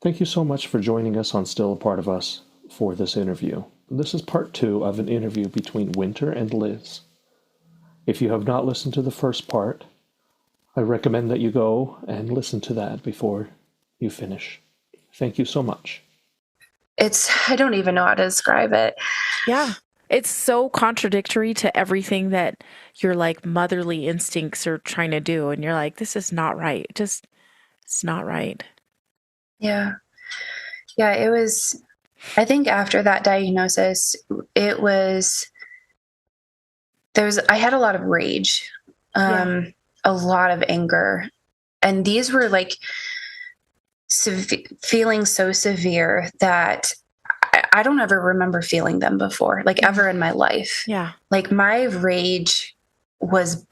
Thank you so much for joining us on Still a Part of Us for this interview. This is part 2 of an interview between Winter and Liz. If you have not listened to the first part, I recommend that you go and listen to that before you finish. Thank you so much. I don't even know how to describe it. Yeah. It's so contradictory to everything that your like motherly instincts are trying to do. And you're like, this is not right. It's not right. Yeah. Yeah. I think after that diagnosis, I had a lot of rage, a lot of anger. And these were like feeling so severe that I don't ever remember feeling them before, like ever in my life. Yeah. Like my rage was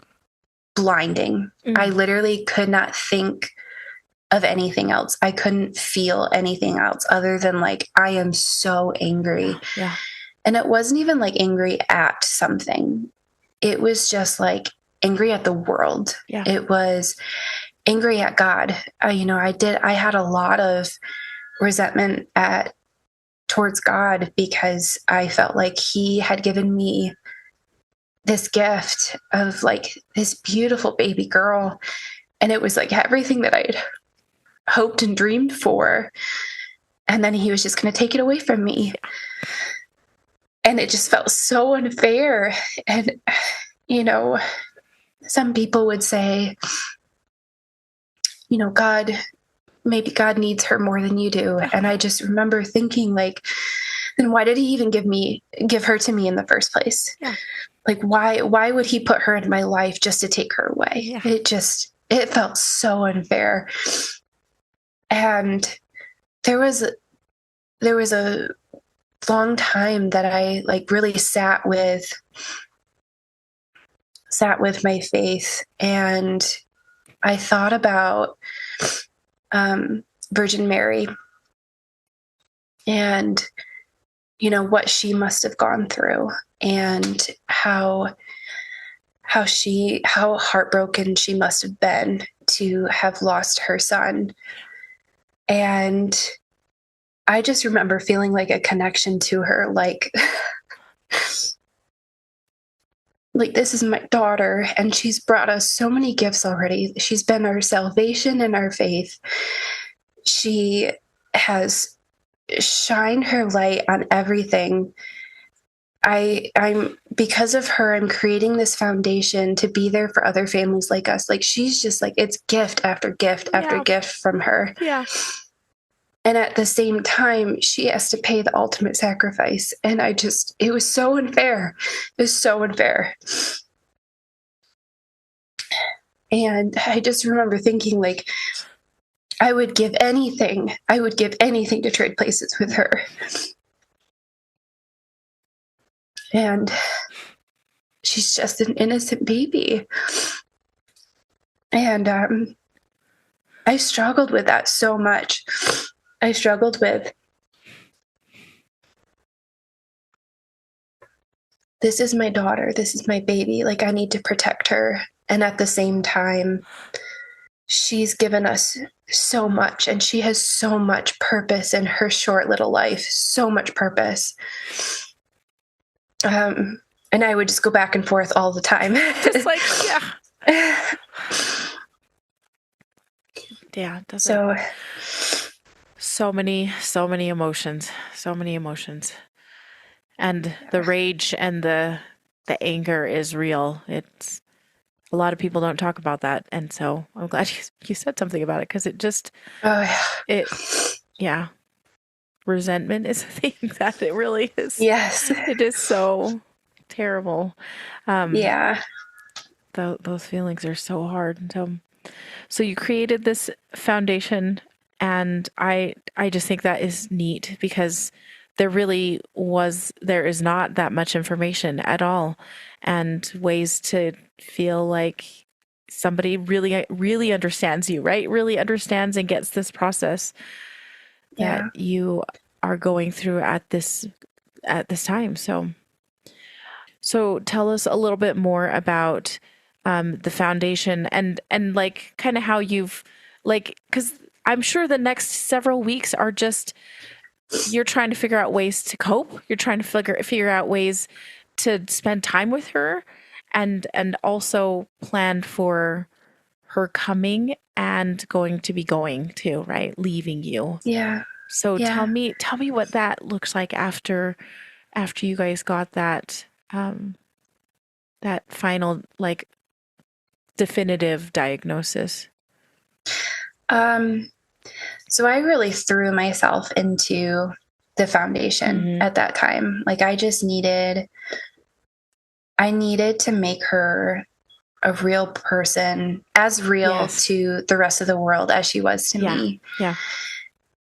blinding. I literally could not think of anything else. I couldn't feel anything else other than like, I am so angry. Yeah. And it wasn't even like angry at something. It was just like angry at the world. Yeah. It was angry at God. I had a lot of resentment towards God because I felt like he had given me this gift of like this beautiful baby girl. And it was like everything that I'd hoped and dreamed for. And then he was just going to take it away from me. And it just felt so unfair. And, some people would say, maybe God needs her more than you do. And I just remember thinking like, then why did he even give her to me in the first place? Yeah. Like, why would he put her in my life just to take her away? Yeah. It felt so unfair. And there was a long time that I like really sat with my faith, and I thought about Virgin Mary and what she must have gone through, and how heartbroken she must have been to have lost her son. And I just remember feeling like a connection to her, like like this is my daughter, and she's brought us so many gifts already. She's been our salvation and our faith. She has shined her light on everything. I'm because of her, I'm creating this foundation to be there for other families like us. Like she's just like, it's gift after gift after gift from her. Yeah. And at the same time, she has to pay the ultimate sacrifice. And it was so unfair. It was so unfair. And I just remember thinking like, I would give anything to trade places with her. And she's just an innocent baby. And I struggled with that so much. I struggled with, this is my daughter, this is my baby, like I need to protect her. And at the same time, she's given us so much, and she has so much purpose in her short little life, so much purpose. And I would just go back and forth all the time. Just like, yeah. Yeah. So many emotions, and the rage and the anger is real. It's a lot of people don't talk about that, and so I'm glad you said something about it, because it just resentment is a thing that it really is. Yes, it is so terrible. Yeah, those feelings are so hard. And so you created this foundation, and I just think that is neat, because there is not that much information at all, and ways to feel like somebody really, really understands you, right? Really understands and gets this process that you are going through at this time. So tell us a little bit more about the foundation, and like kind of how you've, like, because I'm sure the next several weeks are just, you're trying to figure out ways to cope. You're trying to figure out ways to spend time with her, and also plan for her coming and going to be going too, right? Leaving you. Yeah. So Yeah. tell me what that looks like after you guys got that that final, like, definitive diagnosis. So I really threw myself into the foundation at that time. Like I needed to make her a real person, as real to the rest of the world as she was to me. Yeah.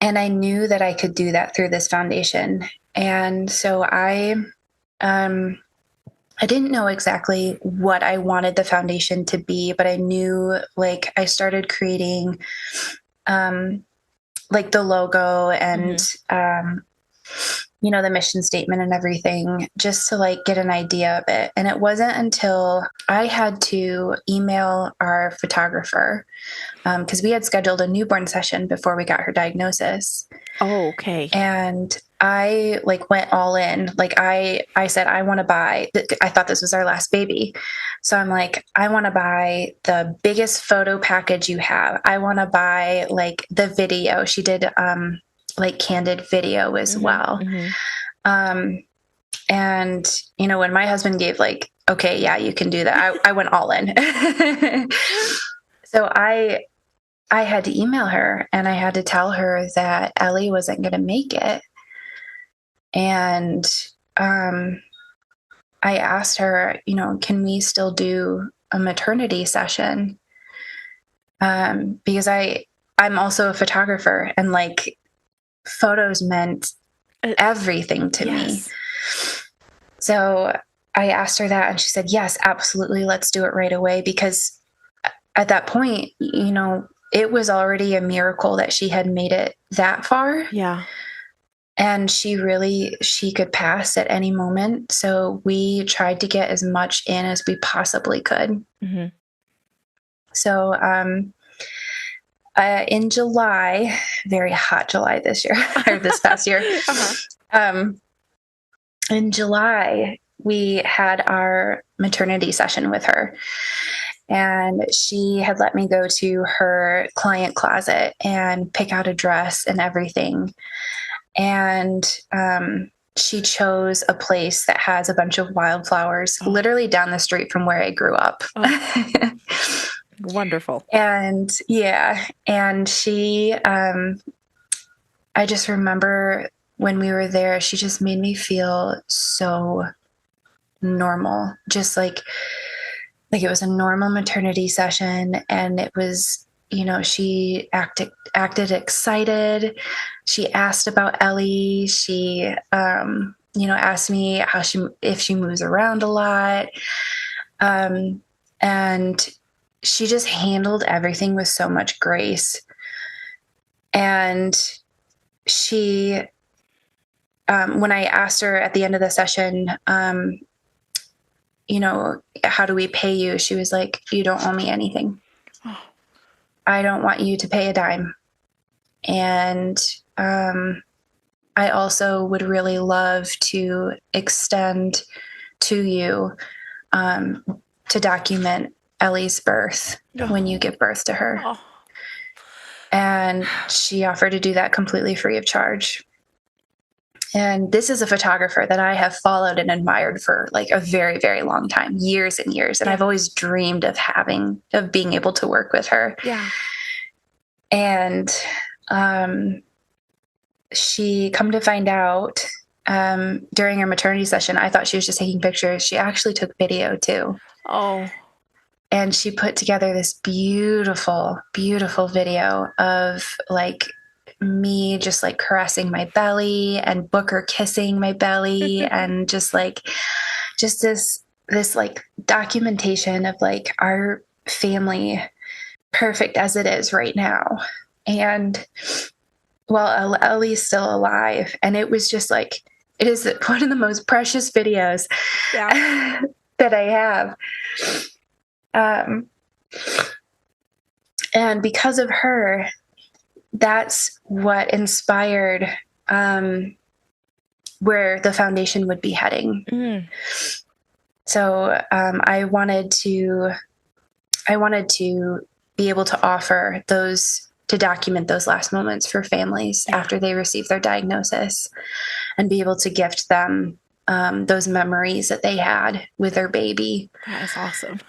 And I knew that I could do that through this foundation. And so I didn't know exactly what I wanted the foundation to be, but I knew, like, I started creating like the logo and the mission statement and everything, just to like get an idea of it. And it wasn't until I had to email our photographer, because we had scheduled a newborn session before we got her diagnosis. Oh, okay. And I like went all in. Like I said, I want to buy, I thought this was our last baby. So I'm like, I want to buy the biggest photo package you have. I want to buy like the video. She did like candid video as well. And when my husband gave like, okay, yeah, you can do that, I went all in. So I had to email her and I had to tell her that Ellie wasn't going to make it. And I asked her, can we still do a maternity session? Because I'm also a photographer, and like photos meant everything to me. So I asked her that and she said, yes, absolutely. Let's do it right away. Because at that point, it was already a miracle that she had made it that far. Yeah. And she could pass at any moment. So we tried to get as much in as we possibly could. So in July, very hot July this year, or this past year, in July, we had our maternity session with her. And she had let me go to her client closet and pick out a dress and everything. And she chose a place that has a bunch of wildflowers literally down the street from where I grew up. Wonderful. And yeah, and she, I just remember when we were there, she just made me feel so normal, just like it was a normal maternity session. And it was, she acted excited. She asked about Ellie. She, asked me if she moves around a lot. And she just handled everything with so much grace. And she, when I asked her at the end of the session, how do we pay you? She was like, you don't owe me anything. I don't want you to pay a dime. And I also would really love to extend to you to document Ellie's birth when you give birth to her. And she offered to do that completely free of charge. And this is a photographer that I have followed and admired for like a very, very long time, years and years. And I've always dreamed of being able to work with her. Yeah. And she, come to find out, during her maternity session, I thought she was just taking pictures. She actually took video too. Oh. And she put together this beautiful, beautiful video of like me just like caressing my belly and Booker kissing my belly and just this like documentation of like our family, perfect as it is right now. And well, Ellie's still alive. And it was just like, it is one of the most precious videos that I have. And because of her, that's what inspired where the foundation would be heading. Mm. So I wanted to be able to offer those, to document those last moments for families after they receive their diagnosis, and be able to gift them those memories that they had with their baby. That is awesome.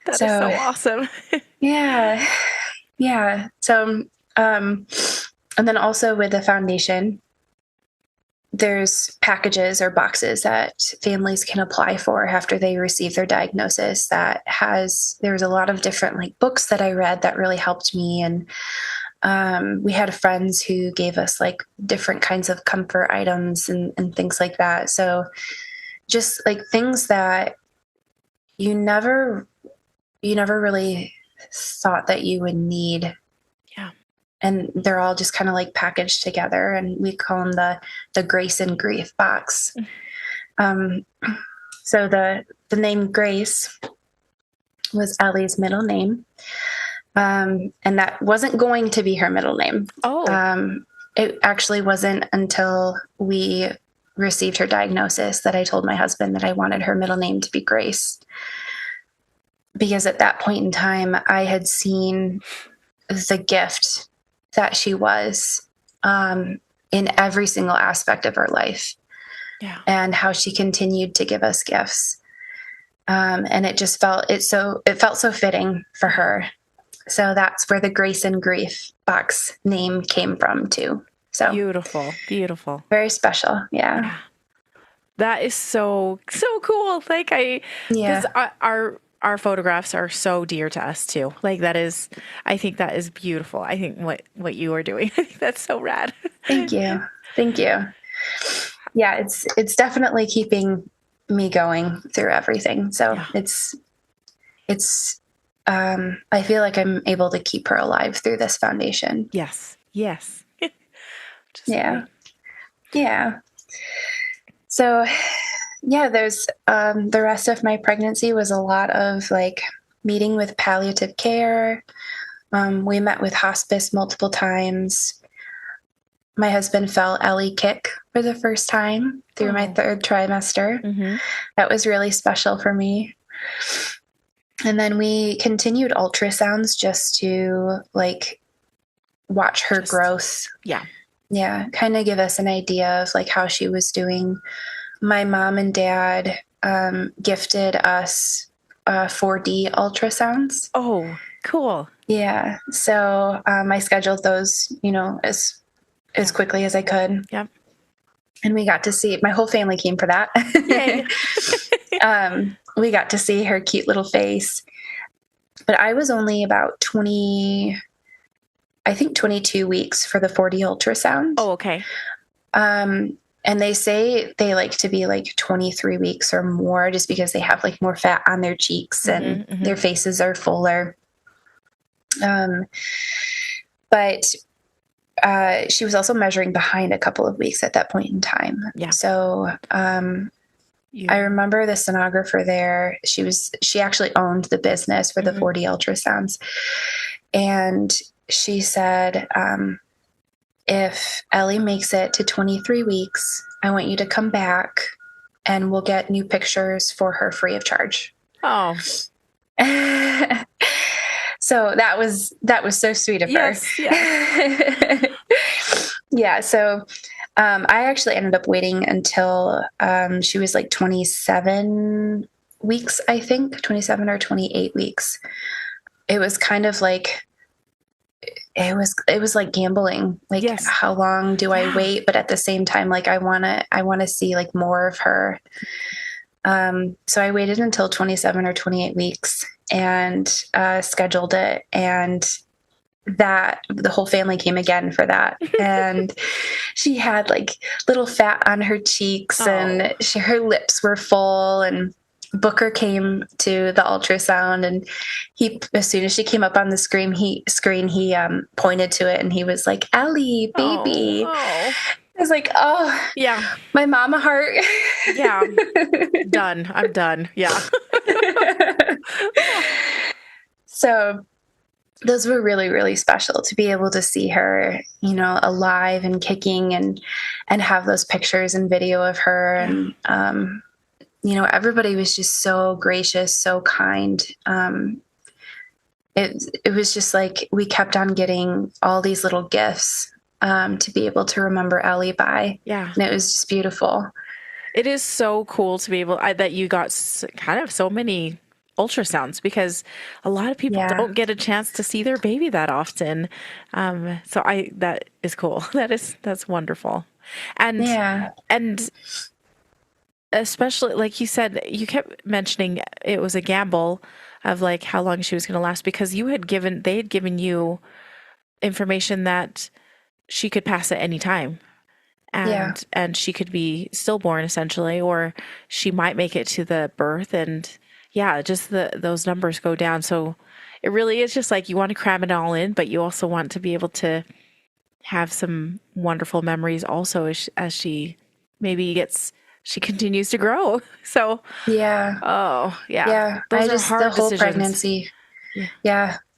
That is so awesome. Yeah. So, and then also with the foundation, there's packages or boxes that families can apply for after they receive their diagnosis. There's a lot of different like books that I read that really helped me. And we had friends who gave us like different kinds of comfort items and things like that. So just like things that you never really thought that you would need. Yeah. And they're all just kind of like packaged together, and we call them the Grace and Grief box. So the name Grace was Ellie's middle name. And that wasn't going to be her middle name. It actually wasn't until we received her diagnosis that I told my husband that I wanted her middle name to be Grace. Because at that point in time, I had seen the gift that she was in every single aspect of her life. Yeah. And how she continued to give us gifts. And it just felt so fitting for her. So that's where the Grace and Grief box name came from too. So beautiful. Very special. Yeah. That is so cool. Like because our photographs are so dear to us too. Like I think that is beautiful. I think what you are doing, I think that's so rad. Thank you. Yeah, it's definitely keeping me going through everything. So it's I feel like I'm able to keep her alive through this foundation. Yes. Yeah. So there's the rest of my pregnancy was a lot of like meeting with palliative care. We met with hospice multiple times. My husband felt Ellie kick for the first time through my third trimester. Mm-hmm. That was really special for me. And then we continued ultrasounds just to like watch her growth. Yeah. Kind of give us an idea of like how she was doing. My mom and dad gifted us 4D ultrasounds. Oh, cool. Yeah. So I scheduled those, as quickly as I could. Yep. And we got to see, my whole family came for that. Yay. We got to see her cute little face. But I was only about 22 weeks for the 4D ultrasound. Oh, okay. And they say they like to be like 23 weeks or more just because they have like more fat on their cheeks and their faces are fuller. But she was also measuring behind a couple of weeks at that point in time. Yeah. So I remember the sonographer there. She actually owned the business for the 4D ultrasounds. And she said, if Ellie makes it to 23 weeks, I want you to come back and we'll get new pictures for her free of charge. Oh. So that was so sweet of her. Yes. Yeah. So I actually ended up waiting until she was like 27 weeks, I think, 27 or 28 weeks. It was kind of like, it was like gambling. Like, how long do I wait? But at the same time, like I want to see like more of her. So I waited until 27 or 28 weeks and scheduled it, and that the whole family came again for that. And she had like little fat on her cheeks and her lips were full, and Booker came to the ultrasound, and as soon as she came up on the screen, he pointed to it and he was like, Ellie, baby. I was like, oh yeah, my mama heart. Yeah. Done. I'm done. Yeah. So those were really, really special to be able to see her, alive and kicking, and have those pictures and video of her. Yeah. And, everybody was just so gracious, so kind. It was just like we kept on getting all these little gifts to be able to remember Ellie by. Yeah. And it was just beautiful. It is so cool to be able that you got kind of so many ultrasounds, because a lot of people don't get a chance to see their baby that often. So that is cool. That's wonderful. And especially, like you said, you kept mentioning it was a gamble of like how long she was going to last, because they had given you information that she could pass at any time. And she could be stillborn essentially, or she might make it to the birth. And just those numbers go down. So it really is just like you want to cram it all in, but you also want to be able to have some wonderful memories also as she continues to grow. So oh yeah, those are hard the whole decisions. pregnancy.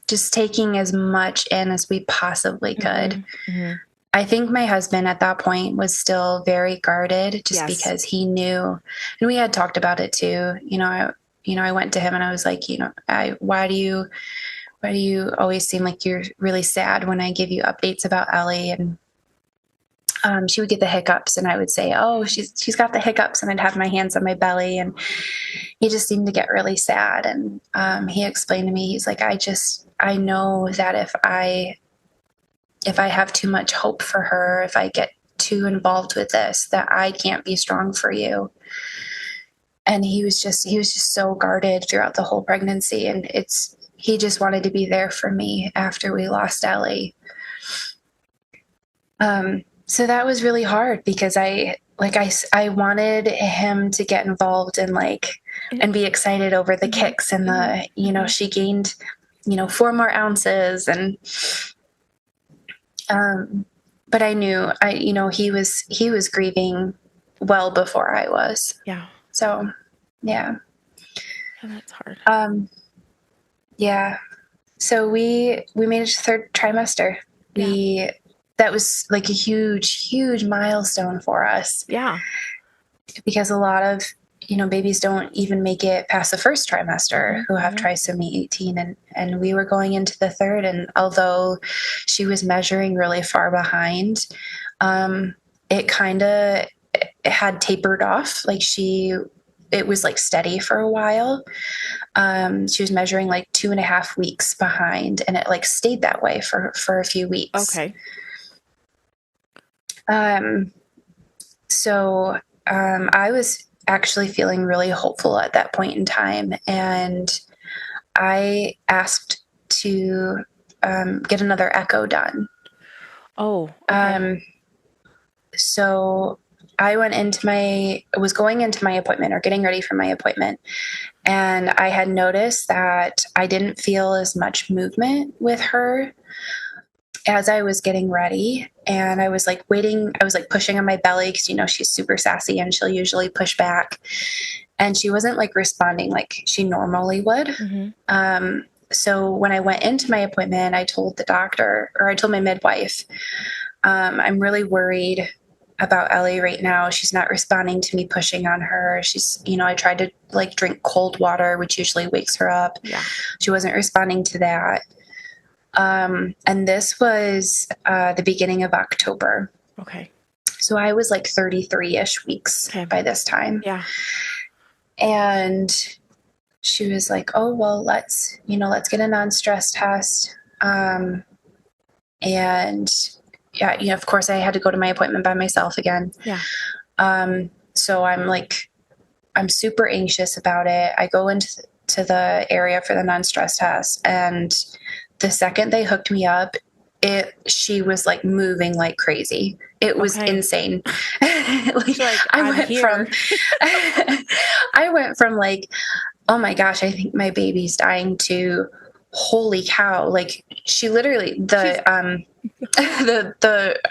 Just taking as much in as we possibly could. Mm-hmm. I think my husband at that point was still very guarded, just because he knew, and we had talked about it too. I went to him and I was like, why do you always seem like you're really sad when I give you updates about Ellie? And she would get the hiccups, and I would say, oh, she's got the hiccups, and I'd have my hands on my belly, and he just seemed to get really sad. And he explained to me, he's like, I know that if I have too much hope for her, if I get too involved with this, that I can't be strong for you. And he was just so guarded throughout the whole pregnancy. And he just wanted to be there for me after we lost Ellie. So that was really hard, because I wanted him to get involved and be excited over the kicks and the, she gained, 4 more ounces, and, but I knew he was grieving well before I was. Yeah. So, yeah. That's hard. Yeah. So we made it to 3rd trimester. That was like a huge, huge milestone for us. Yeah. Because a lot of, babies don't even make it past the 1st trimester who have trisomy 18. And we were going into the 3rd. And although she was measuring really far behind, it kind of had tapered off. It was like steady for a while. She was measuring like 2.5 weeks behind, and it like stayed that way for a few weeks. Okay. So I was actually feeling really hopeful at that point in time, and I asked to get another echo done. Oh, okay. So I was going into my appointment, or getting ready for my appointment, and I had noticed that I didn't feel as much movement with her as I was getting ready. And I was like waiting, I was like pushing on my belly, because she's super sassy and she'll usually push back, and she wasn't like responding like she normally would. So when I went into my appointment, I told the doctor, or I told my midwife, I'm really worried about Ellie right now. She's not responding to me pushing on her. She's, I tried to like drink cold water, which usually wakes her up. Yeah. She wasn't responding to that. And this was the beginning of October. Okay. So I was like 33-ish weeks by this time. Yeah. And she was like, oh, well, let's get a non-stress test. And yeah, of course I had to go to my appointment by myself again. Yeah. So I'm super anxious about it. I go into the area for the non-stress test, and the second they hooked me up, she was like moving like crazy. It was insane. I went from like, oh my gosh, I think my baby's dying, to, holy cow, like she literally, the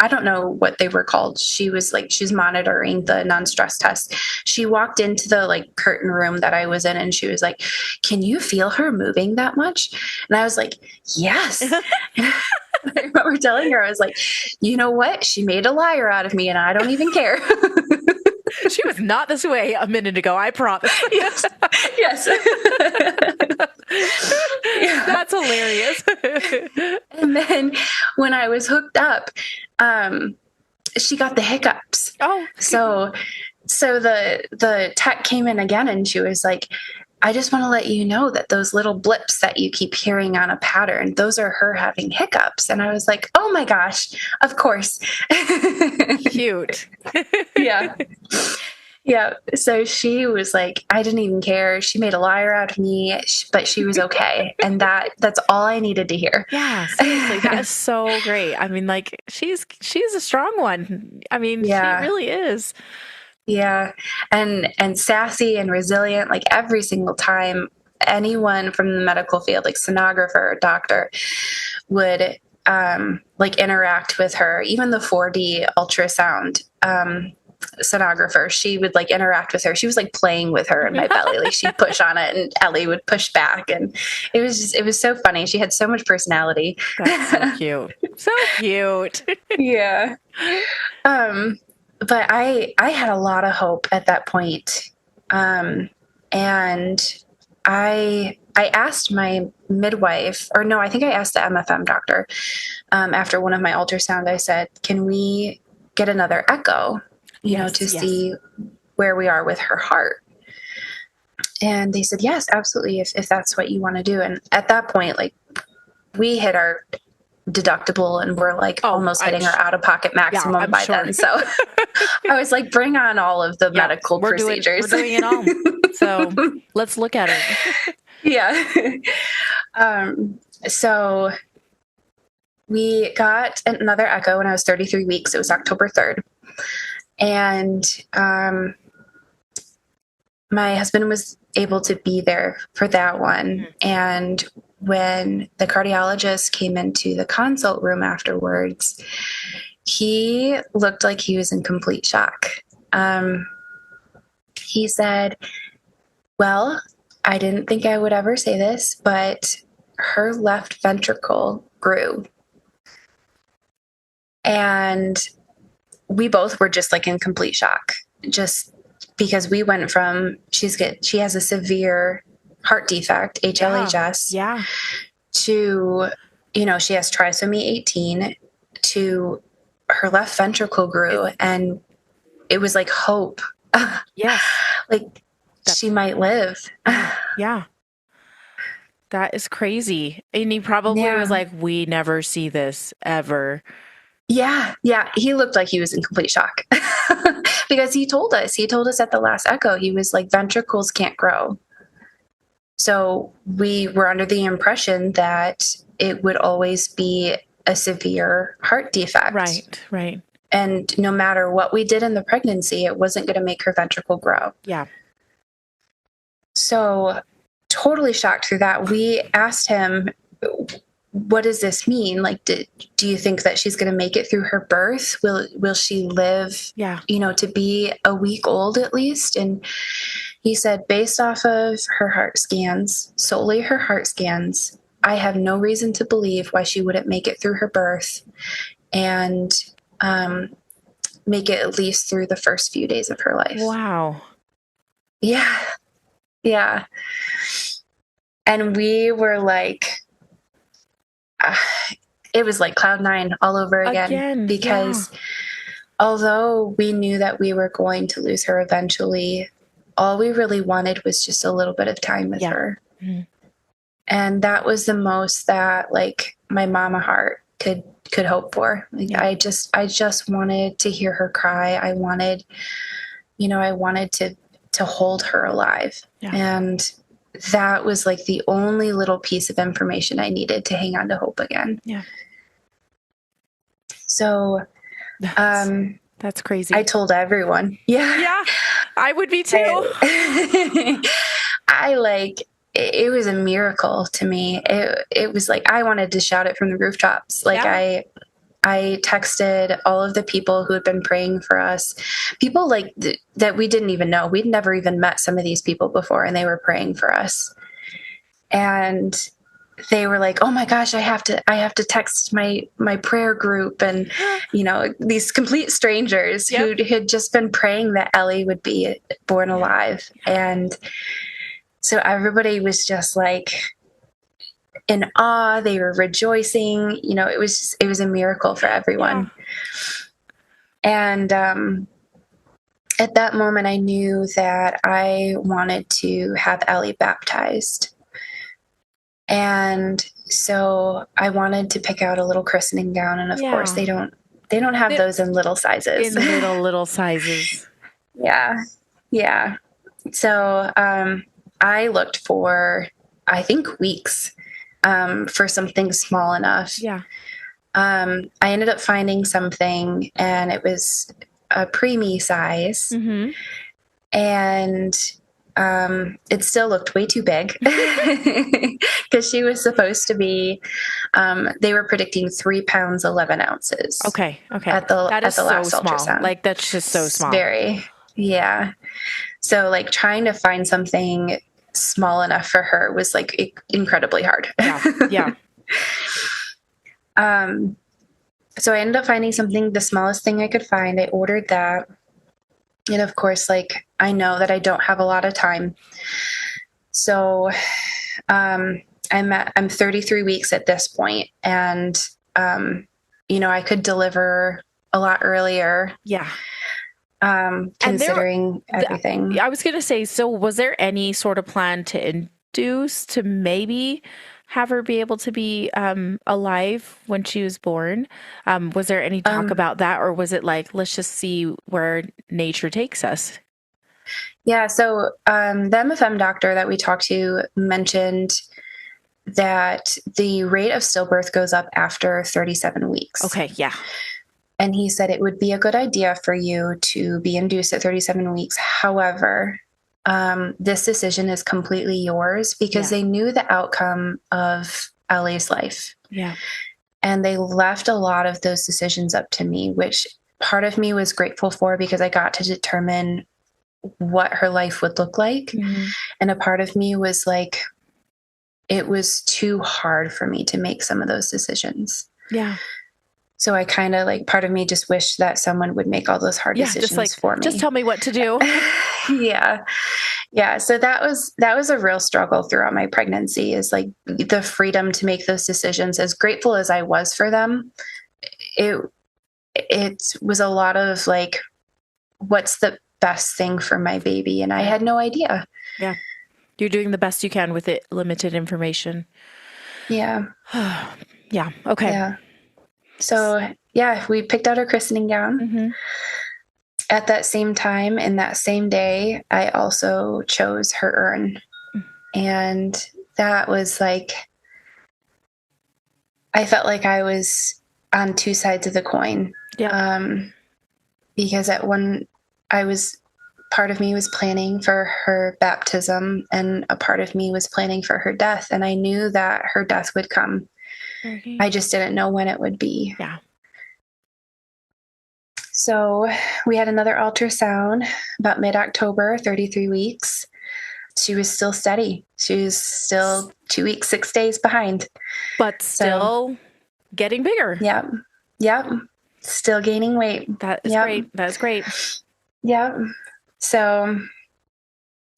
I don't know what they were called. She was monitoring the non-stress test. She walked into the like curtain room that I was in, and she was like, "Can you feel her moving that much?" And I was like, "Yes." I remember telling her, I was like, "You know what? She made a liar out of me, and I don't even care." She was not this way a minute ago, I promise. Yes. Yes. Yeah. That's hilarious. And then when I was hooked up, she got the hiccups. Oh. So the tech came in again, and she was like, "I just want to let you know that those little blips that you keep hearing on a pattern, those are her having hiccups." And I was like, "Oh my gosh, of course." Cute. Yeah. Yeah. So she was like, "I didn't even care. She made a liar out of me, but she was okay." And that's all I needed to hear. Yeah, seriously, that is so great. I mean, like she's a strong one. I mean, Yeah. she really is. Yeah. And sassy and resilient, like every single time anyone from the medical field, like sonographer or doctor, would like interact with her, even the 4D ultrasound sonographer, she would like interact with her. She was like playing with her in my belly. Like she'd push on it and Ellie would push back. And it was so funny. She had so much personality. That's so cute. So cute. Yeah. But I had a lot of hope at that point. And I asked my midwife, or no, I think I asked the MFM doctor, after one of my ultrasound, I said, "Can we get another echo, to see where we are with her heart?" And they said, "Yes, absolutely. If that's what you want to do." And at that point, like we hit our deductible and we're like almost hitting our out-of-pocket maximum by then. So I was like, bring on all of the medical procedures. We're doing it all. So let's look at it. Yeah. So we got another echo when I was 33 weeks. It was October 3rd. And my husband was able to be there for that one. And when the cardiologist came into the consult room afterwards, he looked like he was in complete shock. He said, "Well, I didn't think I would ever say this, but her left ventricle grew." And we both were just like in complete shock, just because we went from she has a severe heart defect, HLHS, to, she has trisomy 18, to her left ventricle grew, and it was like hope. Yes. Like she might live. Yeah. That is crazy. And he probably was like, "We never see this ever." Yeah. Yeah. He looked like he was in complete shock because he told us at the last echo, he was like, ventricles can't grow. So we were under the impression that it would always be a severe heart defect. Right. And no matter what we did in the pregnancy, it wasn't going to make her ventricle grow. Yeah. So totally shocked through that. We asked him, "What does this mean? Like, do you think that she's going to make it through her birth? Will she live, to be a week old at least?" And he said, "Based off of her heart scans, solely her heart scans, I have no reason to believe why she wouldn't make it through her birth and make it at least through the first few days of her life." Wow. Yeah. Yeah. And we were like, it was like cloud nine all over again because although we knew that we were going to lose her eventually, all we really wanted was just a little bit of time with her. Mm-hmm. And that was the most that like my mama heart could hope for. Like I just wanted to hear her cry. I wanted to hold her alive. Yeah. And that was like the only little piece of information I needed to hang on to hope again. Yeah. So that's crazy. I told everyone. Yeah. Yeah. I would be too. it was a miracle to me. It was like I wanted to shout it from the rooftops. Like I texted all of the people who had been praying for us, people like that we didn't even know. We'd never even met some of these people before, and they were praying for us. And they were like, "Oh my gosh, I have to text my prayer group," and these complete strangers who had just been praying that Ellie would be born alive. And so everybody was just like in awe. They were rejoicing. It was a miracle for everyone. And at that moment, I knew that I wanted to have Ellie baptized. And so I wanted to pick out a little christening gown, and of course they don't have those in little sizes. In little sizes. Yeah. So I looked for, I think, weeks for something small enough. Yeah. I ended up finding something, and it was a preemie size. Mm-hmm. And it still looked way too big because she was supposed to be, they were predicting 3 pounds, 11 ounces. Okay. At the last so small. ultrasound. Like, that's just so small. Very. Yeah. So like trying to find something small enough for her was like incredibly hard. Yeah. So I ended up finding something, the smallest thing I could find. I ordered that. And of course, like, I know that I don't have a lot of time. So I'm 33 weeks at this point, and I could deliver a lot earlier. Yeah. Considering everything. I was going to say, so was there any sort of plan to induce to maybe have her be able to be alive when she was born? Was there any talk about that, or was it like, let's just see where nature takes us? Yeah, so the MFM doctor that we talked to mentioned that the rate of stillbirth goes up after 37 weeks. Okay, yeah. And he said it would be a good idea for you to be induced at 37 weeks. However, this decision is completely yours, because they knew the outcome of Ellie's life. Yeah. And they left a lot of those decisions up to me, which part of me was grateful for, because I got to determine what her life would look like. Mm-hmm. And a part of me was like, it was too hard for me to make some of those decisions. Yeah. So I kind of like, part of me just wished that someone would make all those hard decisions for me. Just tell me what to do. Yeah. So that was a real struggle throughout my pregnancy, is like the freedom to make those decisions. As grateful as I was for them, it was a lot of like, what's the best thing for my baby? And I had no idea. Yeah. You're doing the best you can with it, limited information. Yeah. Yeah. Okay. Yeah. So yeah, we picked out her christening gown. Mm-hmm. At that same time, and that same day, I also chose her urn. And that was like, I felt like I was on two sides of the coin. Yeah. Because part of me was planning for her baptism, and a part of me was planning for her death. And I knew that her death would come. Okay. I just didn't know when it would be. Yeah. So we had another ultrasound about mid-October, 33 weeks. She was still steady. She was still 2 weeks, 6 days behind. But still getting bigger. Yep. Still gaining weight. That is great. That's great. Yep. So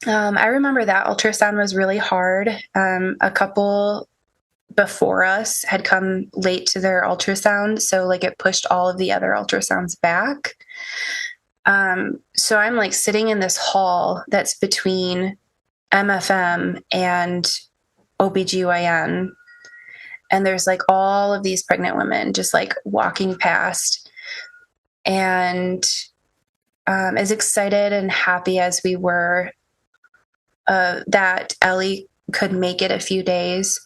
I remember that ultrasound was really hard. A couple before us had come late to their ultrasound, so like it pushed all of the other ultrasounds back. So I'm like sitting in this hall that's between MFM and OBGYN, and there's like all of these pregnant women just like walking past. And as excited and happy as we were that Ellie could make it a few days,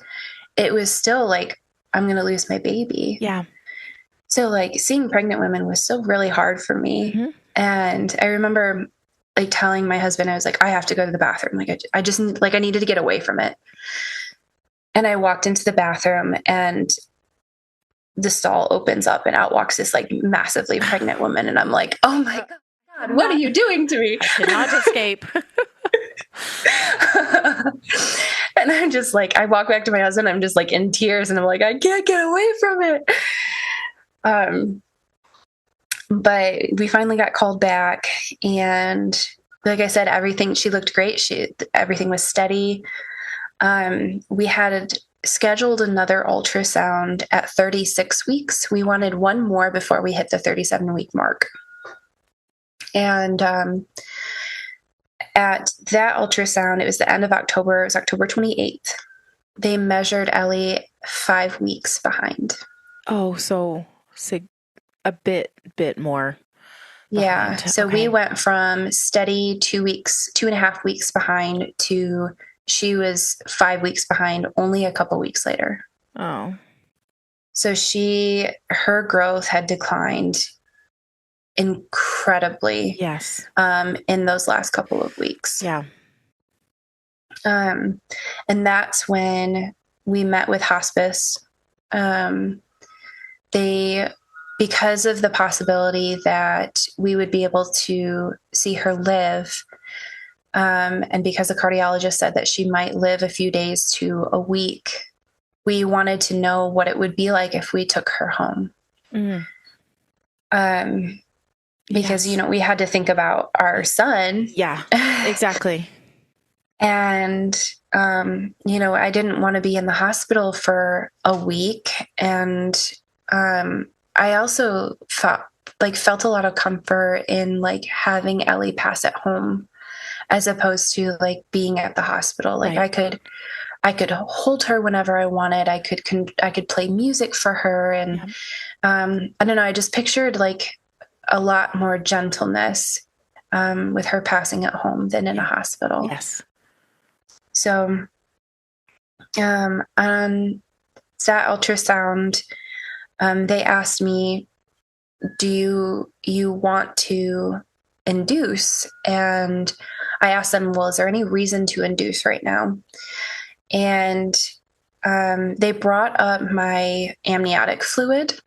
it was still like, I'm going to lose my baby. Yeah. So like seeing pregnant women was still really hard for me. Mm-hmm. And I remember like telling my husband, I was like, I have to go to the bathroom. Like, I just, like, I needed to get away from it. And I walked into the bathroom, and the stall opens up, and out walks this like massively pregnant woman. And I'm like, oh my God, what are you doing to me? I cannot escape. And I'm just like, I walk back to my husband. I'm just like in tears, and I'm like, I can't get away from it. But we finally got called back, and like I said, she looked great. Everything was steady. We had scheduled another ultrasound at 36 weeks. We wanted one more before we hit the 37-week mark. And at that ultrasound, it was the end of October. It was October 28th. They measured Ellie 5 weeks behind. Oh, so a bit more behind. Yeah. So we went from steady 2.5 weeks behind to she was 5 weeks behind only a couple weeks later. Oh. So her growth had declined incredibly. Yes. In those last couple of weeks. Yeah. And that's when we met with hospice. Because of the possibility that we would be able to see her live, and because the cardiologist said that she might live a few days to a week, we wanted to know what it would be like if we took her home. Mm. Because, yes. We had to think about our son. Yeah, exactly. And, I didn't want to be in the hospital for a week. And I also felt a lot of comfort in like having Ellie pass at home as opposed to like being at the hospital. Like right. I could hold her whenever I wanted. I could play music for her. And I don't know, I just pictured like a lot more gentleness with her passing at home than in a hospital. Yes. So on that ultrasound, they asked me, do you want to induce? And I asked them, well, is there any reason to induce right now? And they brought up my amniotic fluid.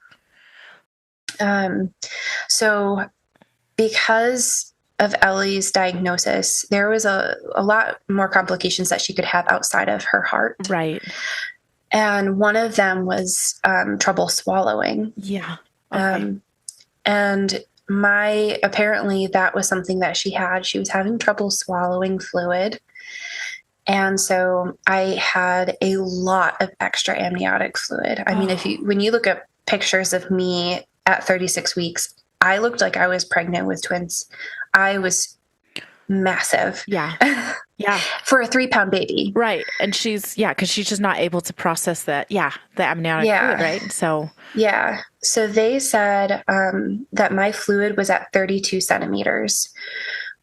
So because of Ellie's diagnosis, there was a lot more complications that she could have outside of her heart. Right. And one of them was trouble swallowing. Yeah. Okay. And apparently that was something that she had. She was having trouble swallowing fluid. And so I had a lot of extra amniotic fluid. I mean, when you look at pictures of me at 36 weeks, I looked like I was pregnant with twins. I was massive. Yeah. Yeah. For a 3-pound baby. Right. And because she's just not able to process that. Yeah. The amniotic fluid, right? So. Yeah. So they said that my fluid was at 32 centimeters,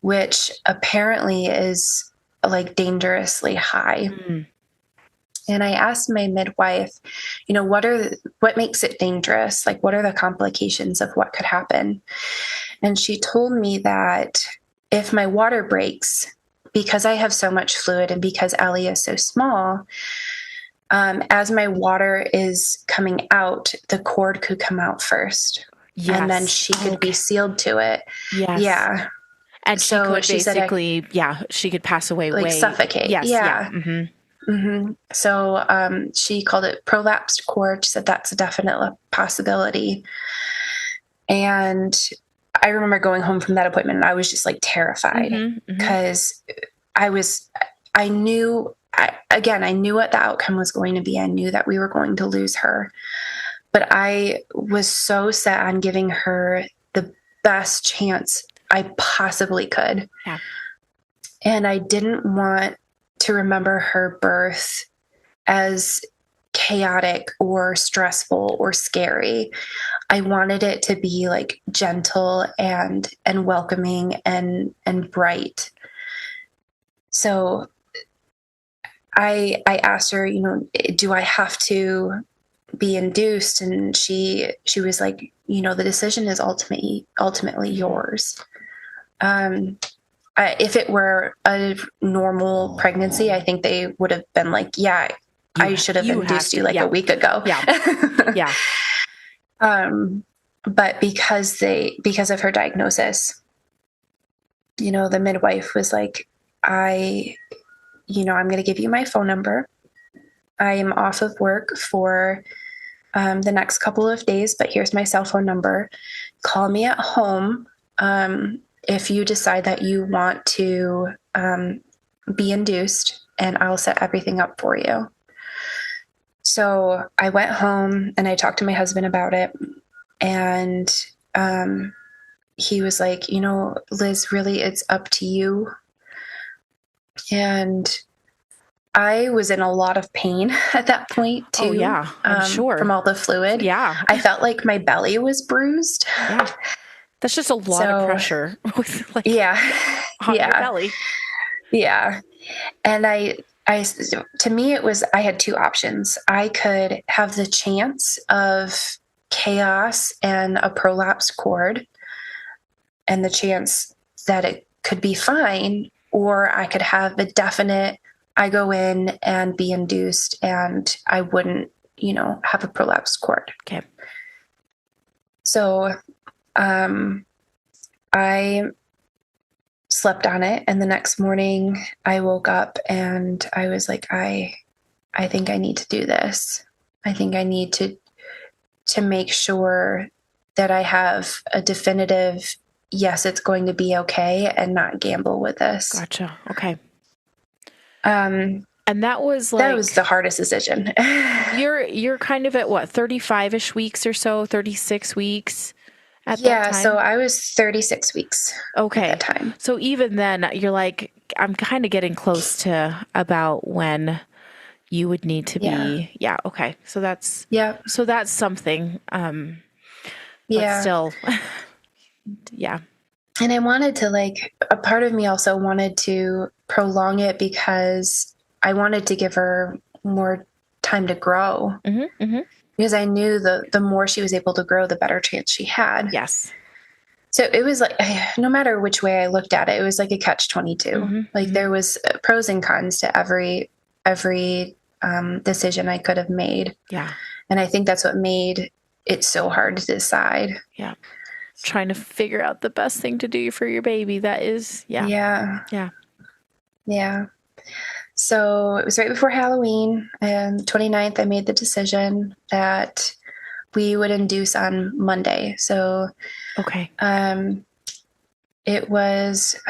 which apparently is like dangerously high. Mm. And I asked my midwife, what makes it dangerous? Like, what are the complications of what could happen? And she told me that if my water breaks, because I have so much fluid and because Ellie is so small, as my water is coming out, the cord could come out first. Yes. And then she could be sealed to it. Yes. Yeah. And she could basically, she could pass away. Like suffocate. Yes. Yeah. Mm-hmm. Mm-hmm. So she called it prolapsed cord. She said that's a definite possibility. And I remember going home from that appointment and I was just like terrified because I knew what the outcome was going to be. I knew that we were going to lose her, but I was so set on giving her the best chance I possibly could. Yeah. And I didn't want to remember her birth as chaotic or stressful or scary. I wanted it to be like gentle and welcoming and bright. So I asked her, do I have to be induced? And she was like, the decision is ultimately yours. if it were a normal pregnancy, I think they would have been like, yeah, I should have induced you like a week ago. Yeah. But because of her diagnosis, the midwife was like, I'm going to give you my phone number. I am off of work for the next couple of days, but here's my cell phone number. Call me at home if you decide that you want to be induced, and I'll set everything up for you. So I went home and I talked to my husband about it, and he was like, Liz, really, it's up to you. And I was in a lot of pain at that point too. Oh yeah, I'm sure. From all the fluid. Yeah. I felt like my belly was bruised. Yeah. That's just a lot of pressure with on your belly. Yeah. And to me, I had two options. I could have the chance of chaos and a prolapsed cord and the chance that it could be fine, or I could have a definite, I go in and be induced and I wouldn't, have a prolapsed cord. Okay. So, I slept on it, and the next morning I woke up and I was like, I think I need to do this. I think I need to make sure that I have a definitive, yes, it's going to be okay, and not gamble with this. Gotcha. Okay. And that was the hardest decision. You're kind of at what, 35-ish weeks or so, 36 weeks at that time? So I was 36 weeks at that time. So even then you're like, I'm kind of getting close to about when you would need to be. Yeah. Okay. So that's something. But still, yeah. And I wanted to a part of me also wanted to prolong it because I wanted to give her more time to grow. Mm-hmm, mm-hmm. Because I knew the more she was able to grow, the better chance she had. Yes. So it was like, no matter which way I looked at it, it was like a catch-22. Mm-hmm, there was pros and cons to every decision I could have made. Yeah. And I think that's what made it so hard to decide. Yeah. Trying to figure out the best thing to do for your baby. That is, Yeah. So it was right before Halloween, and the 29th, I made the decision that we would induce on Monday. So, it was,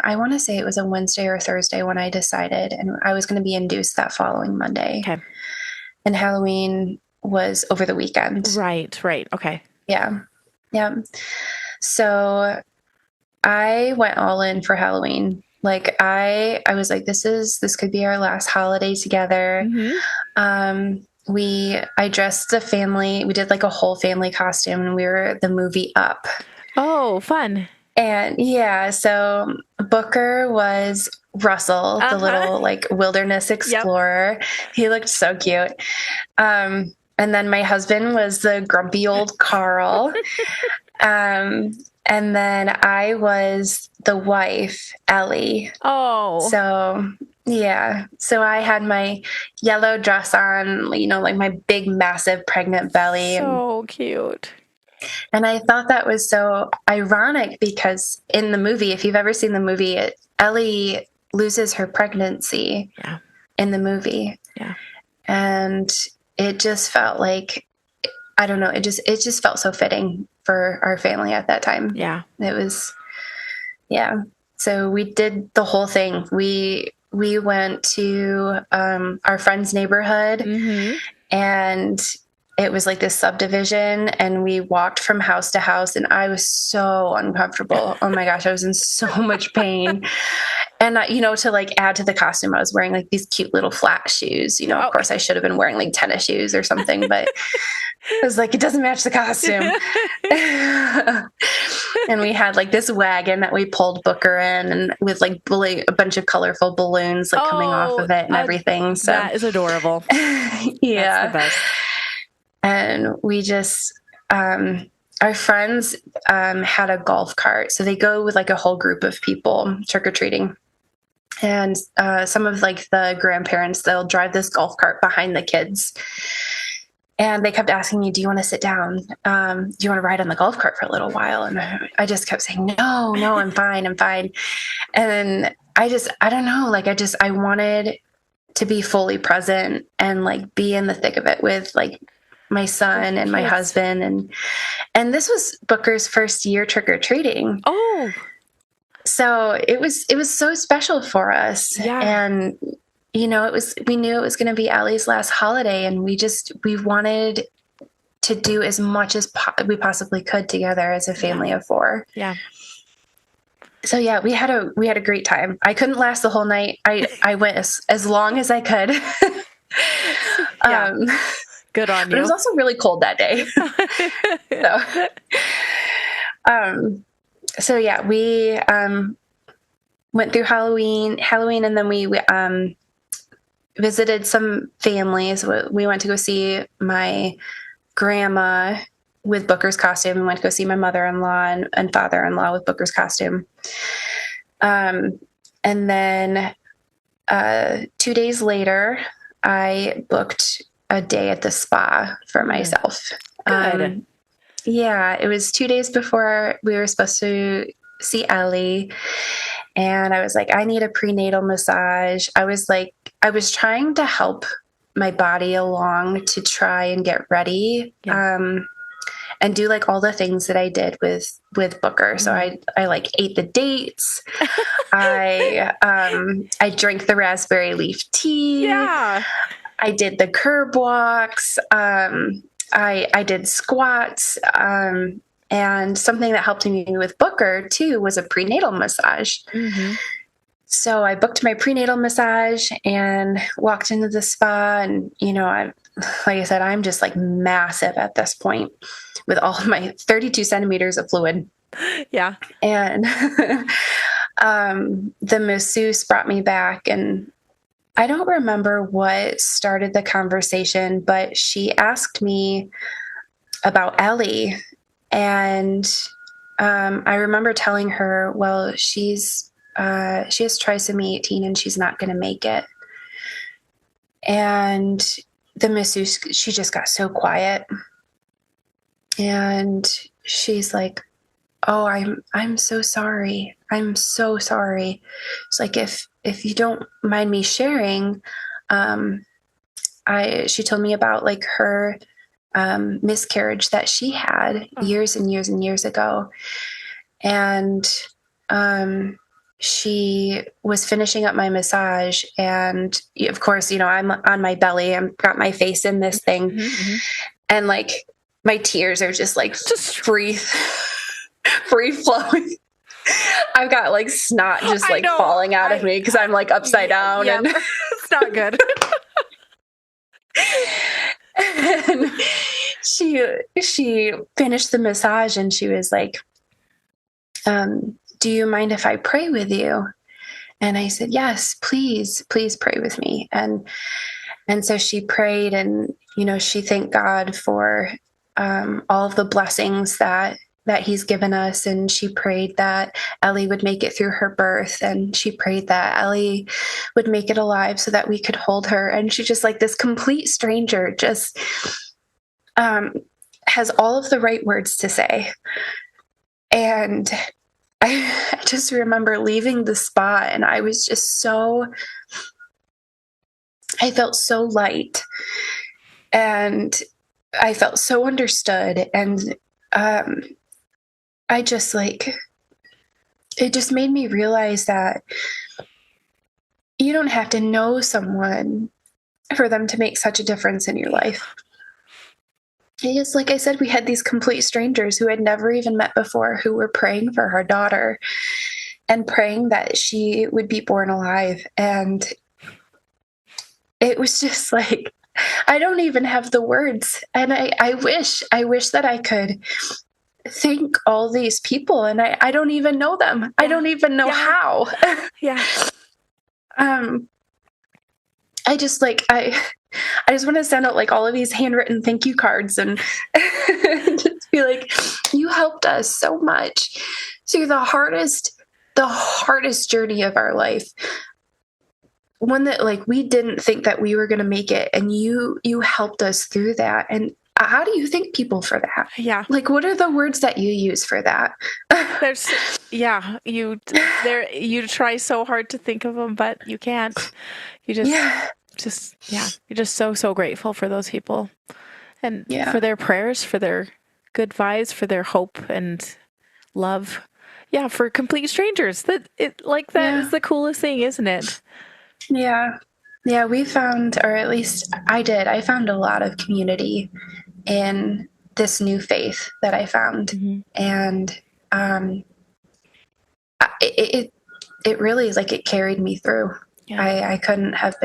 I want to say it was a Wednesday or Thursday when I decided, and I was going to be induced that following Monday. Okay. And Halloween was over the weekend. Right. Okay. Yeah. So I went all in for Halloween. I was like, this could be our last holiday together. Mm-hmm. I dressed the family. We did a whole family costume, and we were the movie Up. Oh, fun. And so Booker was Russell, the little wilderness explorer. Yep. He looked so cute. And then my husband was the grumpy old Carl. And then I was the wife, Ellie. Oh. So, yeah. So I had my yellow dress on, my big, massive pregnant belly. So cute. And I thought that was so ironic because in the movie, if you've ever seen the movie, Ellie loses her pregnancy in the movie. Yeah. And it just felt like, I don't know, it just felt so fitting for our family at that time. Yeah. It was, so we did the whole thing. We went to our friend's neighborhood, mm-hmm. and it was like this subdivision, and we walked from house to house, and I was so uncomfortable. Oh my gosh, I was in so much pain. And, to add to the costume, I was wearing these cute little flat shoes. Of course I should have been wearing tennis shoes or something, but I was like, it doesn't match the costume. And we had this wagon that we pulled Booker in, and with a bunch of colorful balloons coming off of it and everything. So that is adorable. Yeah. That's the best. And we just, our friends had a golf cart. So they go with like a whole group of people trick-or-treating. And some of like the grandparents, they'll drive this golf cart behind the kids. And they kept asking me, do you want to sit down? Do you want to ride on the golf cart for a little while? And I just kept saying, no, I'm fine. I'm fine. And then I don't know, like, I wanted to be fully present and like be in the thick of it with like my son and my husband. And this was Booker's first year trick-or-treating. Oh, so it was so special for us. Yeah. And we knew it was going to be Allie's last holiday, and we wanted to do as much as we possibly could together as a family of four. Yeah. So yeah, we had a great time. I couldn't last the whole night. I went as long as I could. Yeah. Good on you. But it was also really cold that day. So yeah, we went through Halloween, and then we visited some families. We went to go see my grandma with Booker's costume, and went to go see my mother-in-law and father-in-law with Booker's costume. And then 2 days later, I booked a day at the spa for myself. Good. Yeah, it was 2 days before we were supposed to see Ellie. And I was like, I need a prenatal massage. I was trying to help my body along to try and get ready. Yeah. And do like all the things that I did with Booker. So I like ate the dates. I drank the raspberry leaf tea. Yeah. I did the curb walks. I did squats. And something that helped me with Booker too was a prenatal massage. Mm-hmm. So I booked my prenatal massage and walked into the spa. And, like I said, I'm just like massive at this point with all of my 32 centimeters of fluid. Yeah. And the masseuse brought me back, and I don't remember what started the conversation, but she asked me about Ellie. And I remember telling her, well, she has trisomy 18 and she's not going to make it. And the masseuse, she just got so quiet. And she's like, oh, I'm so sorry. I'm so sorry. It's like, if you don't mind me sharing, she told me about like her miscarriage that she had years and years and years ago. And she was finishing up my massage, and of course, I'm on my belly. I've got my face in this thing. Mm-hmm. And like my tears are just free flowing. I've got like snot just like falling out of me because I'm like upside down. Yeah, and it's not good. And she finished the massage, and she was like, do you mind if I pray with you? And I said, yes, please pray with me. And so she prayed, and, she thanked God for all of the blessings that he's given us. And she prayed that Ellie would make it through her birth. And she prayed that Ellie would make it alive so that we could hold her. And she just like this complete stranger just has all of the right words to say. And I just remember leaving the spa, and I was just I felt so light, and I felt so understood. And I just like, it just made me realize that you don't have to know someone for them to make such a difference in your life. Because like I said, we had these complete strangers who had never even met before, who were praying for her daughter and praying that she would be born alive. And it was just like, I don't even have the words. And I wish that I could thank all these people, and I don't even know them. Yeah. I don't even know how. Yeah. I just like, I just want to send out like all of these handwritten thank you cards and just be like, you helped us so much through the hardest journey of our life. One that like we didn't think that we were going to make it, and you helped us through that. And how do you thank people for that? Yeah. Like, what are the words that you use for that? You try so hard to think of them, but you can't. You're just so grateful for those people and for their prayers, for their good vibes, for their hope and love. Yeah, for complete strangers. That is the coolest thing, isn't it? Yeah. Yeah, we found, or at least I found a lot of community in this new faith that I found. Mm-hmm. And it really, like, it carried me through. Yeah. I couldn't have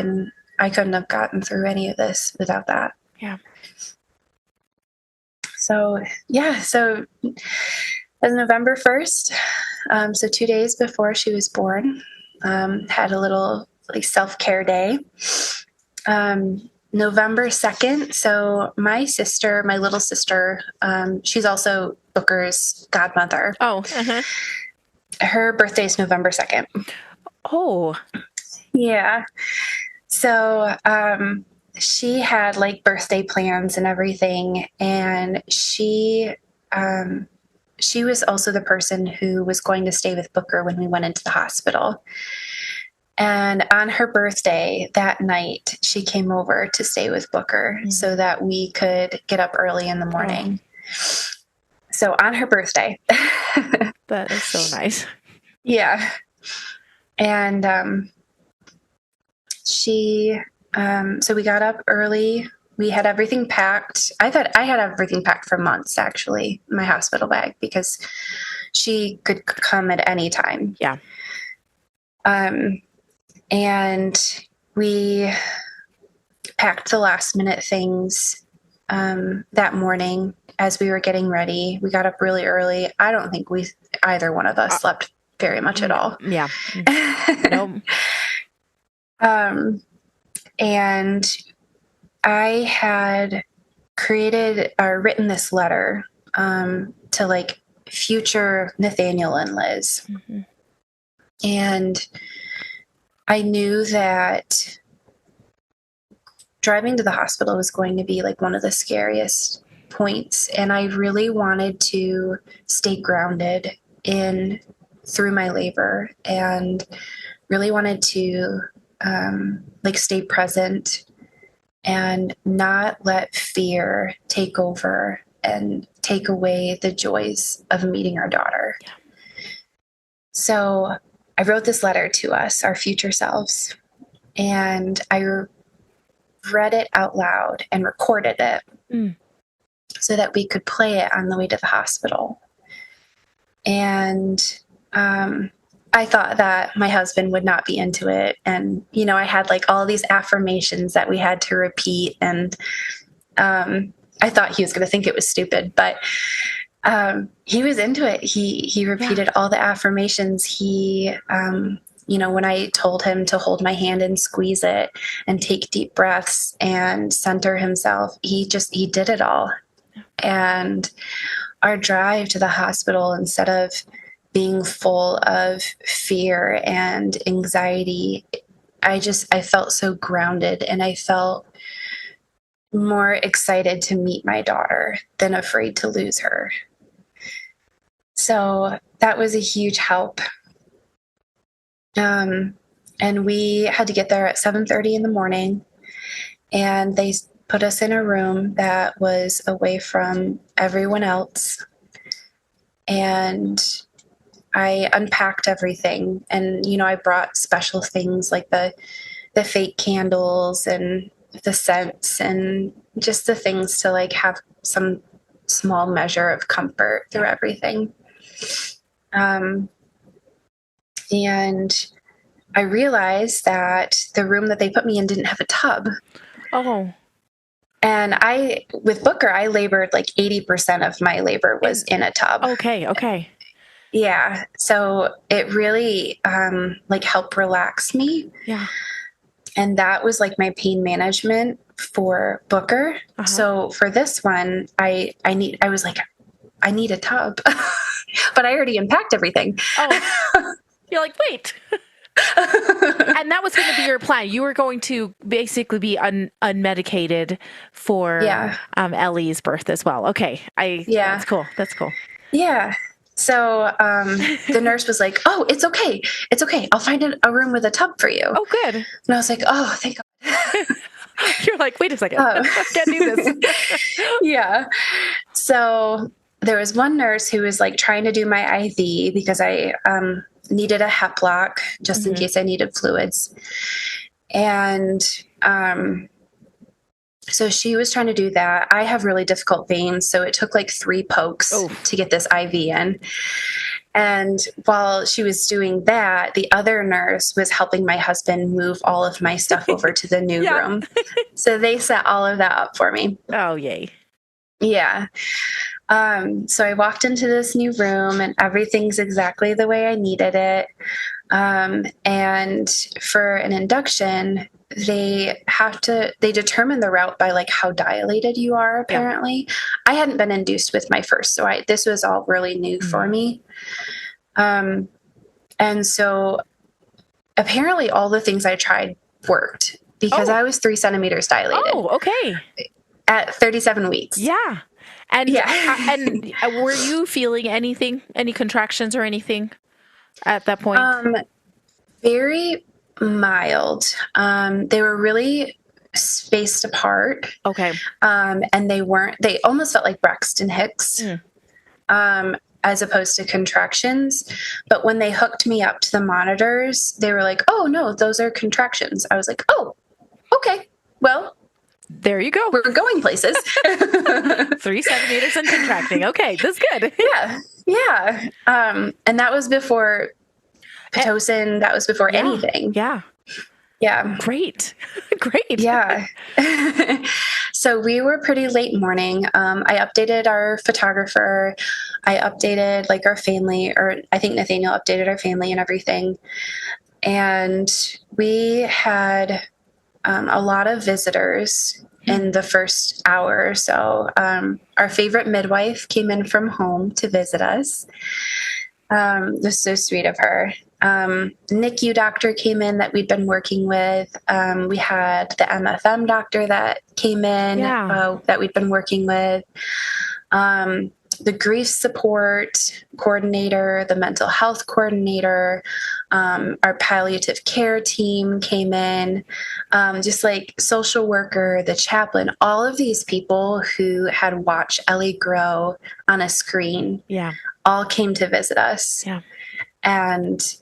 gotten through any of this without that. Yeah. So it was November 1st. So 2 days before she was born, had a little like self-care day. November 2nd. So my little sister, she's also Booker's godmother. Oh, uh-huh. Her birthday is November 2nd. Oh, yeah. So, she had like birthday plans and everything. And she was also the person who was going to stay with Booker when we went into the hospital. And on her birthday that night, she came over to stay with Booker so that we could get up early in the morning. Oh. So on her birthday. That is so nice. Yeah. And so we got up early. We had everything packed. I thought I had everything packed for months, actually, my hospital bag, because she could come at any time. Yeah. And we packed the last minute things that morning as we were getting ready. We got up really early. I don't think either one of us slept very much at all. Yeah. Nope. And I had written this letter to like future Nathaniel and Liz. Mm-hmm. And I knew that driving to the hospital was going to be like one of the scariest points. And I really wanted to stay grounded through my labor, and really wanted to like stay present and not let fear take over and take away the joys of meeting our daughter. Yeah. So I wrote this letter to us, our future selves, and I read it out loud and recorded it so that we could play it on the way to the hospital. And I thought that my husband would not be into it. And, I had like all these affirmations that we had to repeat. And I thought he was going to think it was stupid, but he was into it. He repeated all the affirmations. He, when I told him to hold my hand and squeeze it and take deep breaths and center himself, he did it all. And our drive to the hospital, instead of being full of fear and anxiety, I felt so grounded, and I felt more excited to meet my daughter than afraid to lose her. So that was a huge help. And we had to get there at 7:30 in the morning, and they put us in a room that was away from everyone else. And I unpacked everything, and, I brought special things like the fake candles and the scents and just the things to like have some small measure of comfort through everything. And I realized that the room that they put me in didn't have a tub. Oh. And with Booker, I labored like 80% of my labor was in a tub. Okay. Yeah. So it really like helped relax me. Yeah. And that was like my pain management for Booker. Uh-huh. So for this one, I was like, I need a tub, but I already unpacked everything. Oh, you're like, wait. And that was going to be your plan. You were going to basically be unmedicated for Ellie's birth as well. Okay. That's cool. That's cool. Yeah. So the nurse was like, "Oh, it's okay. It's okay. I'll find a room with a tub for you." Oh, good. And I was like, "Oh, thank God." You're like, wait a second. I can't do this. Yeah. So there was one nurse who was like trying to do my IV because I needed a hep lock just in case I needed fluids. And so she was trying to do that. I have really difficult veins, so it took like 3 pokes to get this IV in. And while she was doing that, the other nurse was helping my husband move all of my stuff over to the new room. So they set all of that up for me. Oh, yay. Yeah. So I walked into this new room and everything's exactly the way I needed it. And for an induction, they determine the route by like how dilated you are, apparently. Yeah. I hadn't been induced with my first, so this was all really new for me. And so apparently all the things I tried worked because I was 3 centimeters dilated. Oh, okay. At 37 weeks. Yeah. And and were you feeling anything, any contractions or anything at that point? Very mild. They were really spaced apart. Okay. And they almost felt like Braxton Hicks, as opposed to contractions. But when they hooked me up to the monitors, they were like, "Oh no, those are contractions." I was like, "Oh, okay. Well, there you go. We're going places." 3 centimeters and contracting. Okay, that's good. Yeah. And that was before Pitocin. That was before anything. Yeah. Yeah. Great. Yeah. So we were pretty late morning. I updated our photographer. I updated like our family, or I think Nathaniel updated our family and everything. And we had a lot of visitors in the first hour or so. Our favorite midwife came in from home to visit us. It was so sweet of her. NICU doctor came in that we'd been working with. We had the MFM doctor that came in that we'd been working with. The grief support coordinator, the mental health coordinator, our palliative care team came in, just like social worker, the chaplain, all of these people who had watched Ellie grow on a screen, all came to visit us and,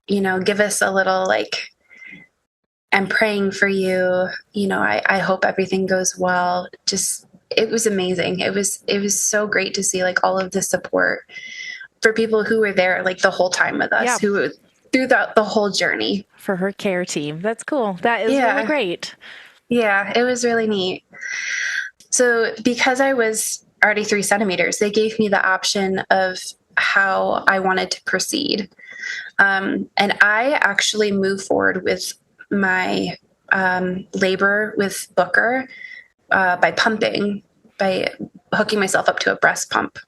give us a little like, "I'm praying for you. I hope everything goes well." It was amazing. It was so great to see like all of the support for people who were there like the whole time with us, who were through the whole journey. For her care team. That's cool. That is really great. Yeah, it was really neat. So because I was already 3 centimeters, they gave me the option of how I wanted to proceed. And I actually moved forward with my labor with Booker by hooking myself up to a breast pump.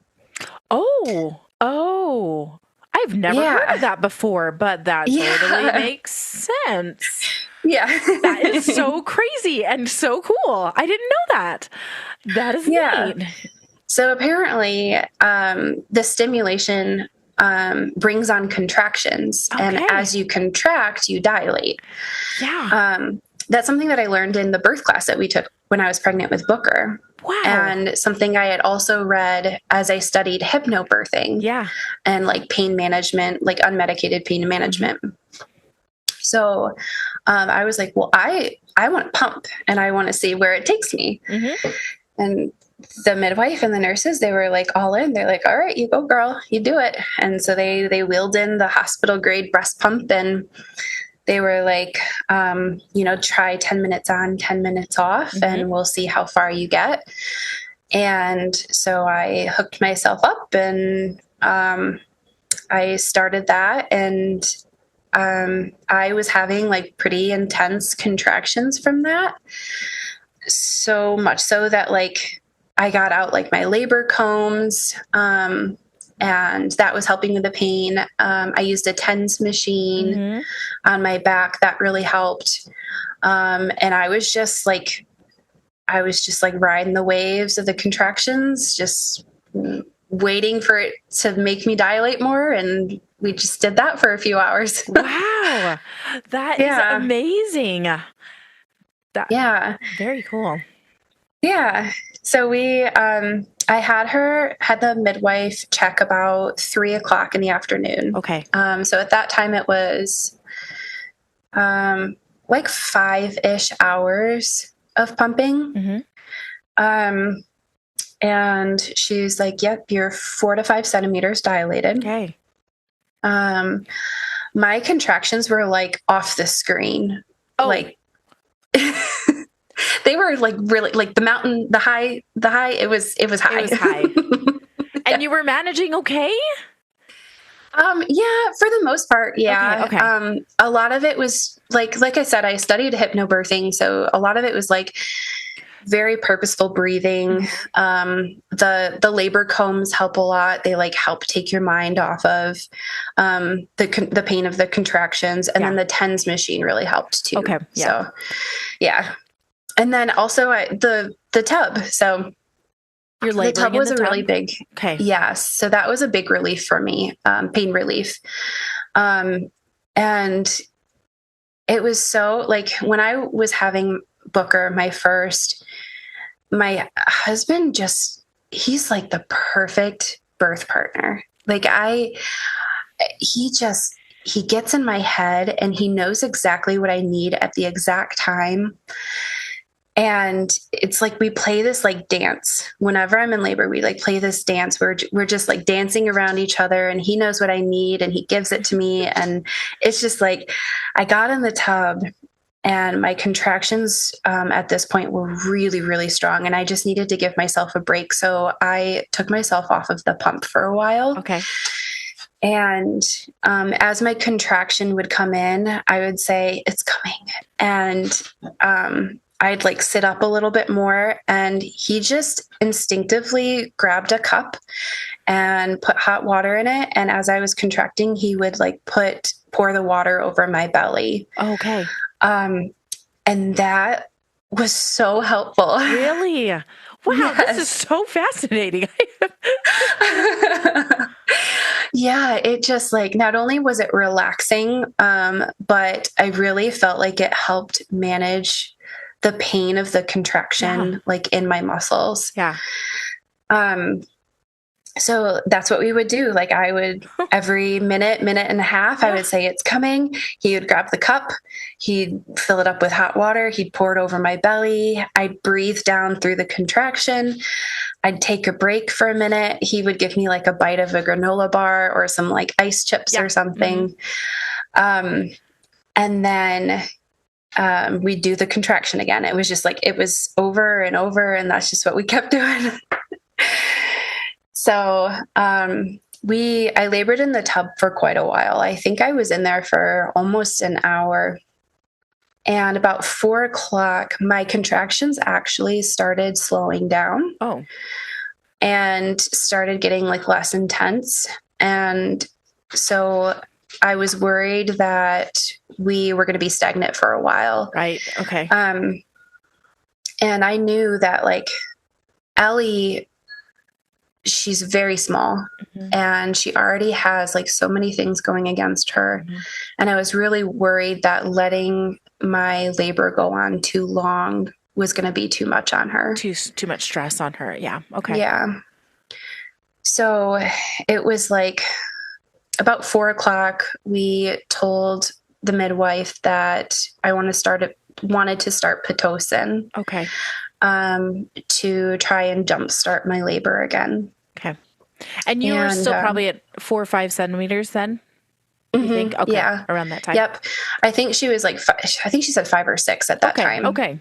Oh, I've never heard of that before, but that totally makes sense. Yeah. That is so crazy and so cool. I didn't know that. That is neat. So apparently, the stimulation brings on contractions. Okay. And as you contract, you dilate. Yeah. That's something that I learned in the birth class that we took when I was pregnant with Booker. Wow. And something I had also read as I studied hypnobirthing. Yeah. And like pain management, like unmedicated pain management. So I was like, well, I want to pump and I want to see where it takes me. And the midwife and the nurses, they were like all in. They're like, "All right, you go, girl, you do it." And so they wheeled in the hospital grade breast pump, and they were like, try 10 minutes on, 10 minutes off, and we'll see how far you get. And so I hooked myself up and I started that, and I was having like pretty intense contractions from that. so much so that like I got out like my labor combs, and that was helping with the pain. I used a TENS machine on my back. That really helped. And I was just like riding the waves of the contractions, just waiting for it to make me dilate more. And we just did that for a few hours. Wow. That is amazing. Yeah. Very cool. Yeah. So I had the midwife check about 3:00 in the afternoon. Okay. So at that time it was, like 5-ish hours of pumping. And she's like, yep, you're 4 to 5 centimeters dilated. Okay. My contractions were like off the screen. Oh. Like, they were like really like the high, it was high. It was high. And you were managing okay? Yeah, for the most part. Yeah. Okay. A lot of it was like I said, I studied hypnobirthing. So a lot of it was like very purposeful breathing. The labor combs help a lot. They like help take your mind off of, the pain of the contractions. And then the TENS machine really helped too. Okay. Yeah. So yeah. And then also the tub. So the tub was a really big, yes. So that was a big relief for me, pain relief. And it was so like when I was having Booker, my husband he's like the perfect birth partner. Like he gets in my head and he knows exactly what I need at the exact time. And it's like we play this like dance whenever I'm in labor. We like play this dance where we're just like dancing around each other, and he knows what I need and he gives it to me. And it's just like I got in the tub and my contractions at this point were really, really strong, and I just needed to give myself a break. So I took myself off of the pump for a while. Okay. And as my contraction would come in, I would say, it's coming. And I'd like sit up a little bit more, and he just instinctively grabbed a cup and put hot water in it. And as I was contracting, he would like pour the water over my belly. Okay. And that was so helpful. Really? Wow. Yes. This is so fascinating. Yeah. It just like, not only was it relaxing, but I really felt like it helped manage the pain of the contraction, like in my muscles. Yeah. So that's what we would do. Like I would every minute and a half, I would say, it's coming. He would grab the cup. He'd fill it up with hot water. He'd pour it over my belly. I'd breathe down through the contraction. I'd take a break for a minute. He would give me like a bite of a granola bar or some like ice chips or something. And then we'd do the contraction again. It was just like, it was over and over. And that's just what we kept doing. So I labored in the tub for quite a while. I think I was in there for almost an hour. And about 4:00, my contractions actually started slowing down. Oh. And started getting like less intense. And so I was worried that we were going to be stagnant for a while. Right. Okay. And I knew that like Ellie, she's very small, and she already has like so many things going against her. And I was really worried that letting my labor go on too long was going to be too much on her. Too much stress on her. Yeah. Okay. Yeah. So it was like about 4:00, we told the midwife that I wanted to start Pitocin. Okay. To try and jumpstart my labor again. Okay. And you were still probably at 4 or 5 centimeters then? You think? Okay. Yeah. Around that time. Yep. I think she was like, I think she said 5 or 6 at that time. Okay.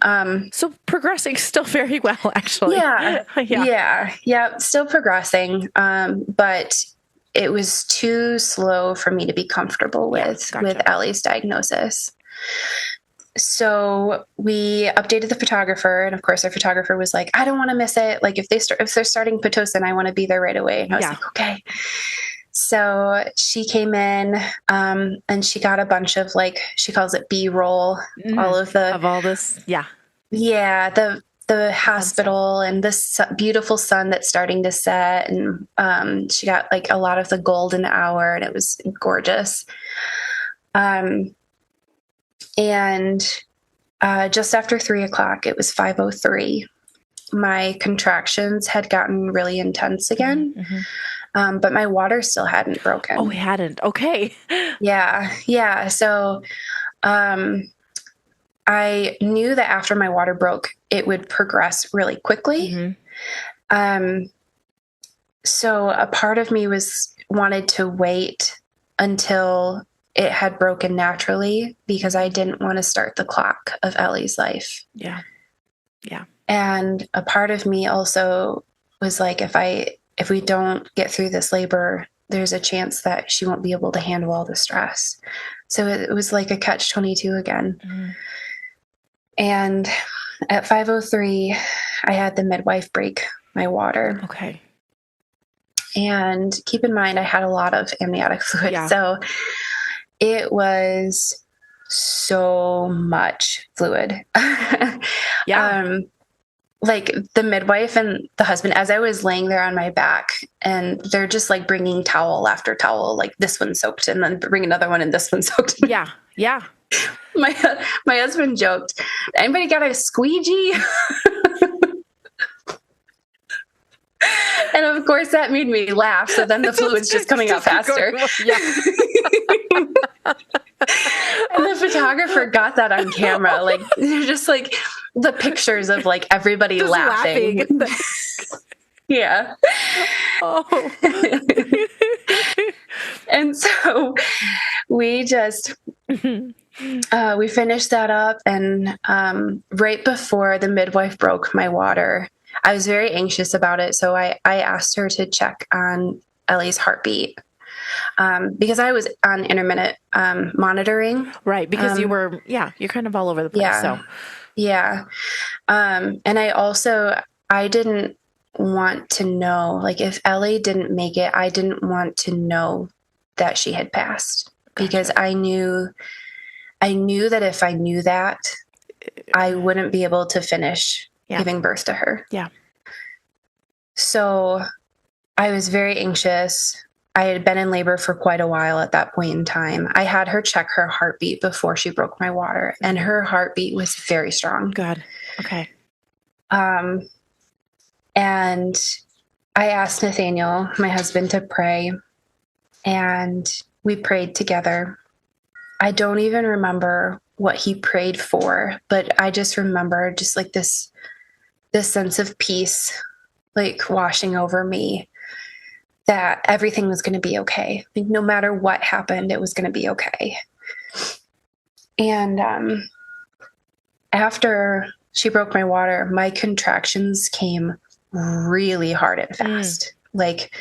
So progressing still very well, actually. Yeah. Yeah. Still progressing. But it was too slow for me to be comfortable with Ellie's diagnosis. So we updated the photographer, and of course our photographer was like, I don't want to miss it. Like if they're starting Pitocin, I want to be there right away. And I was Yeah. like, okay. So she came in, and she got a bunch of, like, she calls it B-roll, all of the, Of all this. Yeah. yeah, the stuff. hospital and this beautiful sun that's starting to set. And she got like a lot of the golden hour, and it was gorgeous. And just after 3:00, it was 5:03. My contractions had gotten really intense again, but my water still hadn't broken. Oh, it hadn't. Okay. Yeah. So I knew that after my water broke, it would progress really quickly. So a part of me wanted to wait until it had broken naturally, because I didn't want to start the clock of Ellie's life. Yeah. And a part of me also was like, if we don't get through this labor, there's a chance that she won't be able to handle all the stress. So it was like a catch-22 again. And at 5:03, I had the midwife break my water. Okay. And keep in mind, I had a lot of amniotic fluid. Yeah. So it was so much fluid. Yeah. Like the midwife and the husband, as I was laying there on my back, and they're just like bringing towel after towel, like this one soaked, and then bring another one, and this one soaked. Yeah. My husband joked, anybody got a squeegee? And of course that made me laugh. So then the fluid's just coming out faster. Yeah. And the photographer got that on camera. Like, they're just like the pictures of like everybody just laughing. Yeah. Oh. And so we just, we finished that up. And right before the midwife broke my water, I was very anxious about it. So I asked her to check on Ellie's heartbeat. Because I was on intermittent monitoring. Right. Because you're kind of all over the place. Yeah. And I didn't want to know, like, if Ellie didn't make it, I didn't want to know that she had passed. Gotcha. Because I knew that if I knew that, I wouldn't be able to finish giving birth to her. Yeah. So I was very anxious. I had been in labor for quite a while at that point in time. I had her check her heartbeat before she broke my water, and her heartbeat was very strong. Good. Okay. And I asked Nathaniel, my husband, to pray, and we prayed together. I don't even remember what he prayed for, but I just remember just like this sense of peace, like washing over me, that everything was going to be okay. Like, no matter what happened, it was going to be okay. And after she broke my water, my contractions came really hard and fast. Like,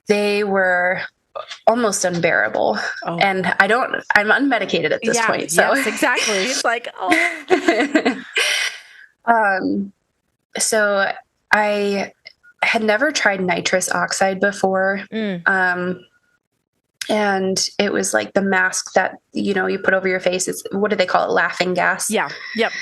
they were almost unbearable. Oh. And I'm unmedicated at this point. So. Yes, exactly. It's like, So I had never tried nitrous oxide before. And it was like the mask that, you put over your face. It's, what do they call it? Laughing gas. Yeah. Yep.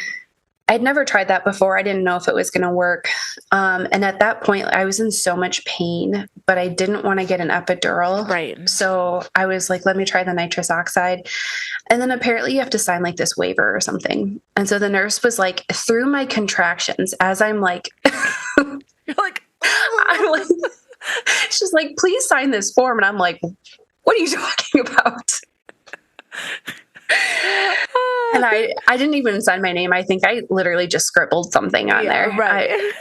I'd never tried that before. I didn't know if it was going to work. And at that point I was in so much pain, but I didn't want to get an epidural. Right. So I was like, let me try the nitrous oxide. And then apparently you have to sign like this waiver or something. And so the nurse was like, through my contractions, as I'm like, you're like, I'm like, she's like, please sign this form. And I'm like, what are you talking about? And I didn't even sign my name. I think I literally just scribbled something on there. Right.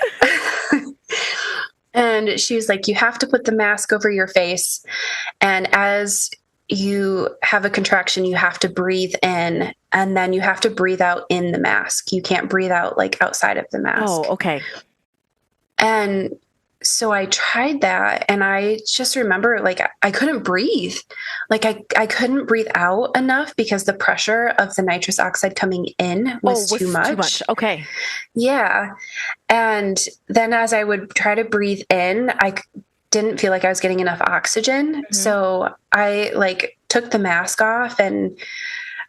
And she was like, you have to put the mask over your face. And as you have a contraction, you have to breathe in, and then you have to breathe out in the mask. You can't breathe out like outside of the mask. Oh, okay. And so I tried that, and I just remember like I couldn't breathe. Like I couldn't breathe out enough because the pressure of the nitrous oxide coming in was too was too much. much. Okay. Yeah. And then as I would try to breathe in, didn't feel like I was getting enough oxygen. Mhm. So I like took the mask off, and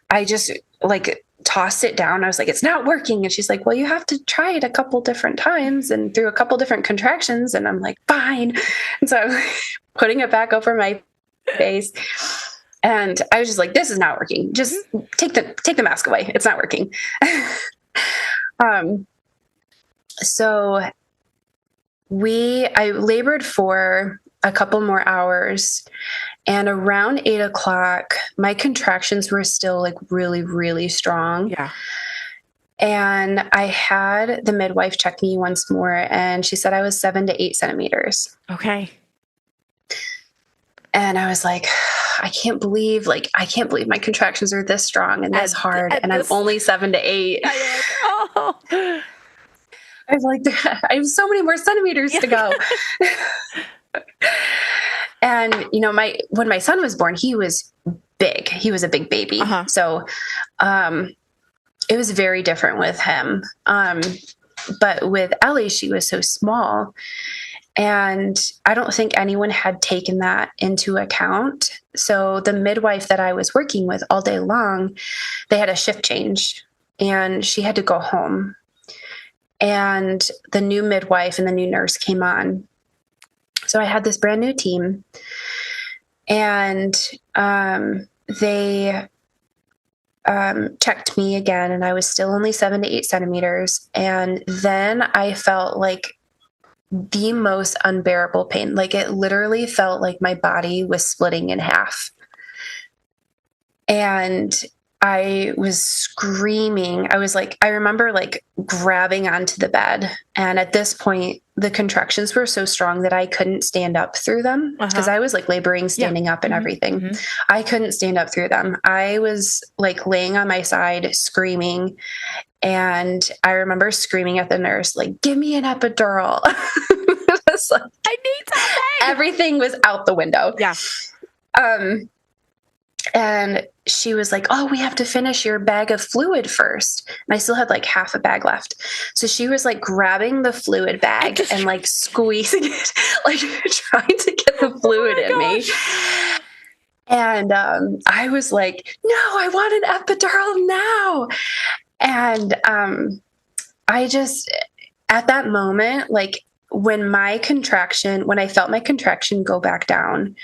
I just like tossed it down. I was like, it's not working. And she's like, well, you have to try it a couple different times and through a couple different contractions. And I'm like, fine. And so I'm putting it back over my face. And I was just like, this is not working. Just take the mask away. It's not working. So I labored for a couple more hours, and around 8 o'clock, my contractions were still like really, really strong. Yeah. And I had the midwife check me once more, and she said I was 7 to 8 centimeters. Okay. And I was like, I can't believe my contractions are this strong and this hard, and I'm only 7 to 8. Yeah, you're like, oh. I was like, I have so many more centimeters to go. And you know, when my son was born, he was big. He was a big baby. Uh-huh. So it was very different with him. But with Ellie, she was so small. And I don't think anyone had taken that into account. So the midwife that I was working with all day long, they had a shift change, and she had to go home. And the new midwife and the new nurse came on. So I had this brand new team, and they checked me again, and I was still only 7 to 8 centimeters. And then I felt like the most unbearable pain. Like it literally felt like my body was splitting in half. And I was screaming. I remember like grabbing onto the bed. And at this point, the contractions were so strong that I couldn't stand up through them, because I was like laboring, standing up and everything. Mm-hmm. I couldn't stand up through them. I was like laying on my side, screaming. And I remember screaming at the nurse, like, give me an epidural. Like, I need something. Everything was out the window. Yeah. And she was like, oh, we have to finish your bag of fluid first. And I still had like half a bag left. So she was like grabbing the fluid bag and like squeezing it, like trying to get the fluid in me. And I was like, no, I want an epidural now. And I just, at that moment, like when I felt my contraction go back down,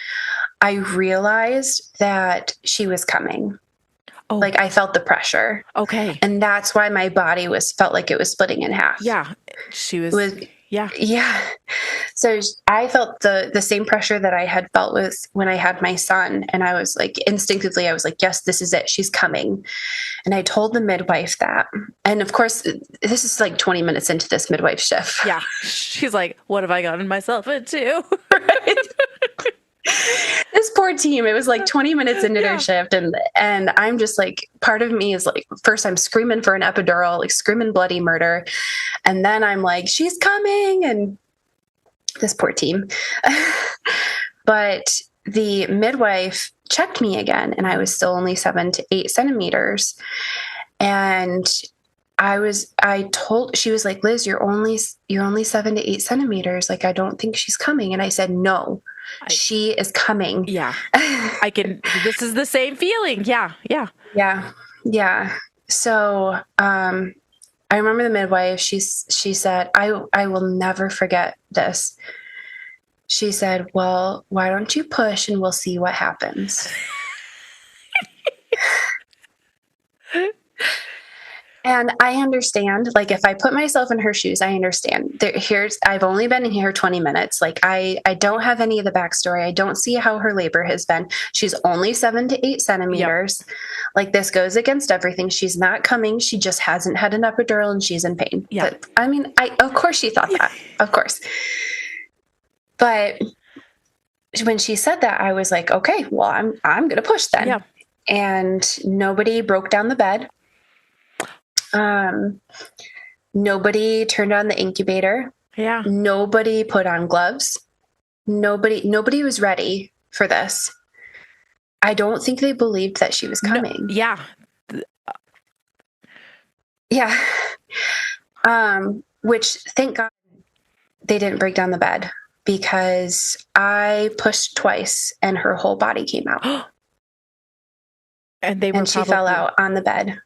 I realized that she was coming. Oh. Like I felt the pressure. Okay. And that's why my body felt like it was splitting in half. Yeah. Yeah. Yeah. So I felt the same pressure that I had felt when I had my son. And I was like, instinctively, I was like, yes, this is it. She's coming. And I told the midwife that. And of course, this is like 20 minutes into this midwife shift. Yeah. She's like, what have I gotten myself into? Right? This poor team, it was like 20 minutes into their shift. And I'm just like, part of me is like, first I'm screaming for an epidural, like screaming bloody murder. And then I'm like, she's coming. And this poor team. But the midwife checked me again, and I was still only 7 to 8 centimeters. And she was like, Liz, you're only 7 to 8 centimeters. Like, I don't think she's coming. And I said, no, she is coming. Yeah. This is the same feeling. Yeah. Yeah. Yeah. Yeah. So, I remember the midwife, she said, I will never forget this. She said, well, why don't you push and we'll see what happens. And I understand, like, if I put myself in her shoes, I understand. I've only been in here 20 minutes. Like, I don't have any of the backstory. I don't see how her labor has been. She's only 7 to 8 centimeters. Yep. Like, this goes against everything. She's not coming. She just hasn't had an epidural and she's in pain. Yeah. But, I mean, of course she thought that. Of course. But when she said that, I was like, okay, well, I'm going to push then. Yeah. And nobody broke down the bed. Nobody turned on the incubator. Yeah. Nobody put on gloves. Nobody was ready for this. I don't think they believed that she was coming. No, yeah. Yeah. Which, thank God they didn't break down the bed, because I pushed twice and her whole body came out. And they were And she fell out on the bed.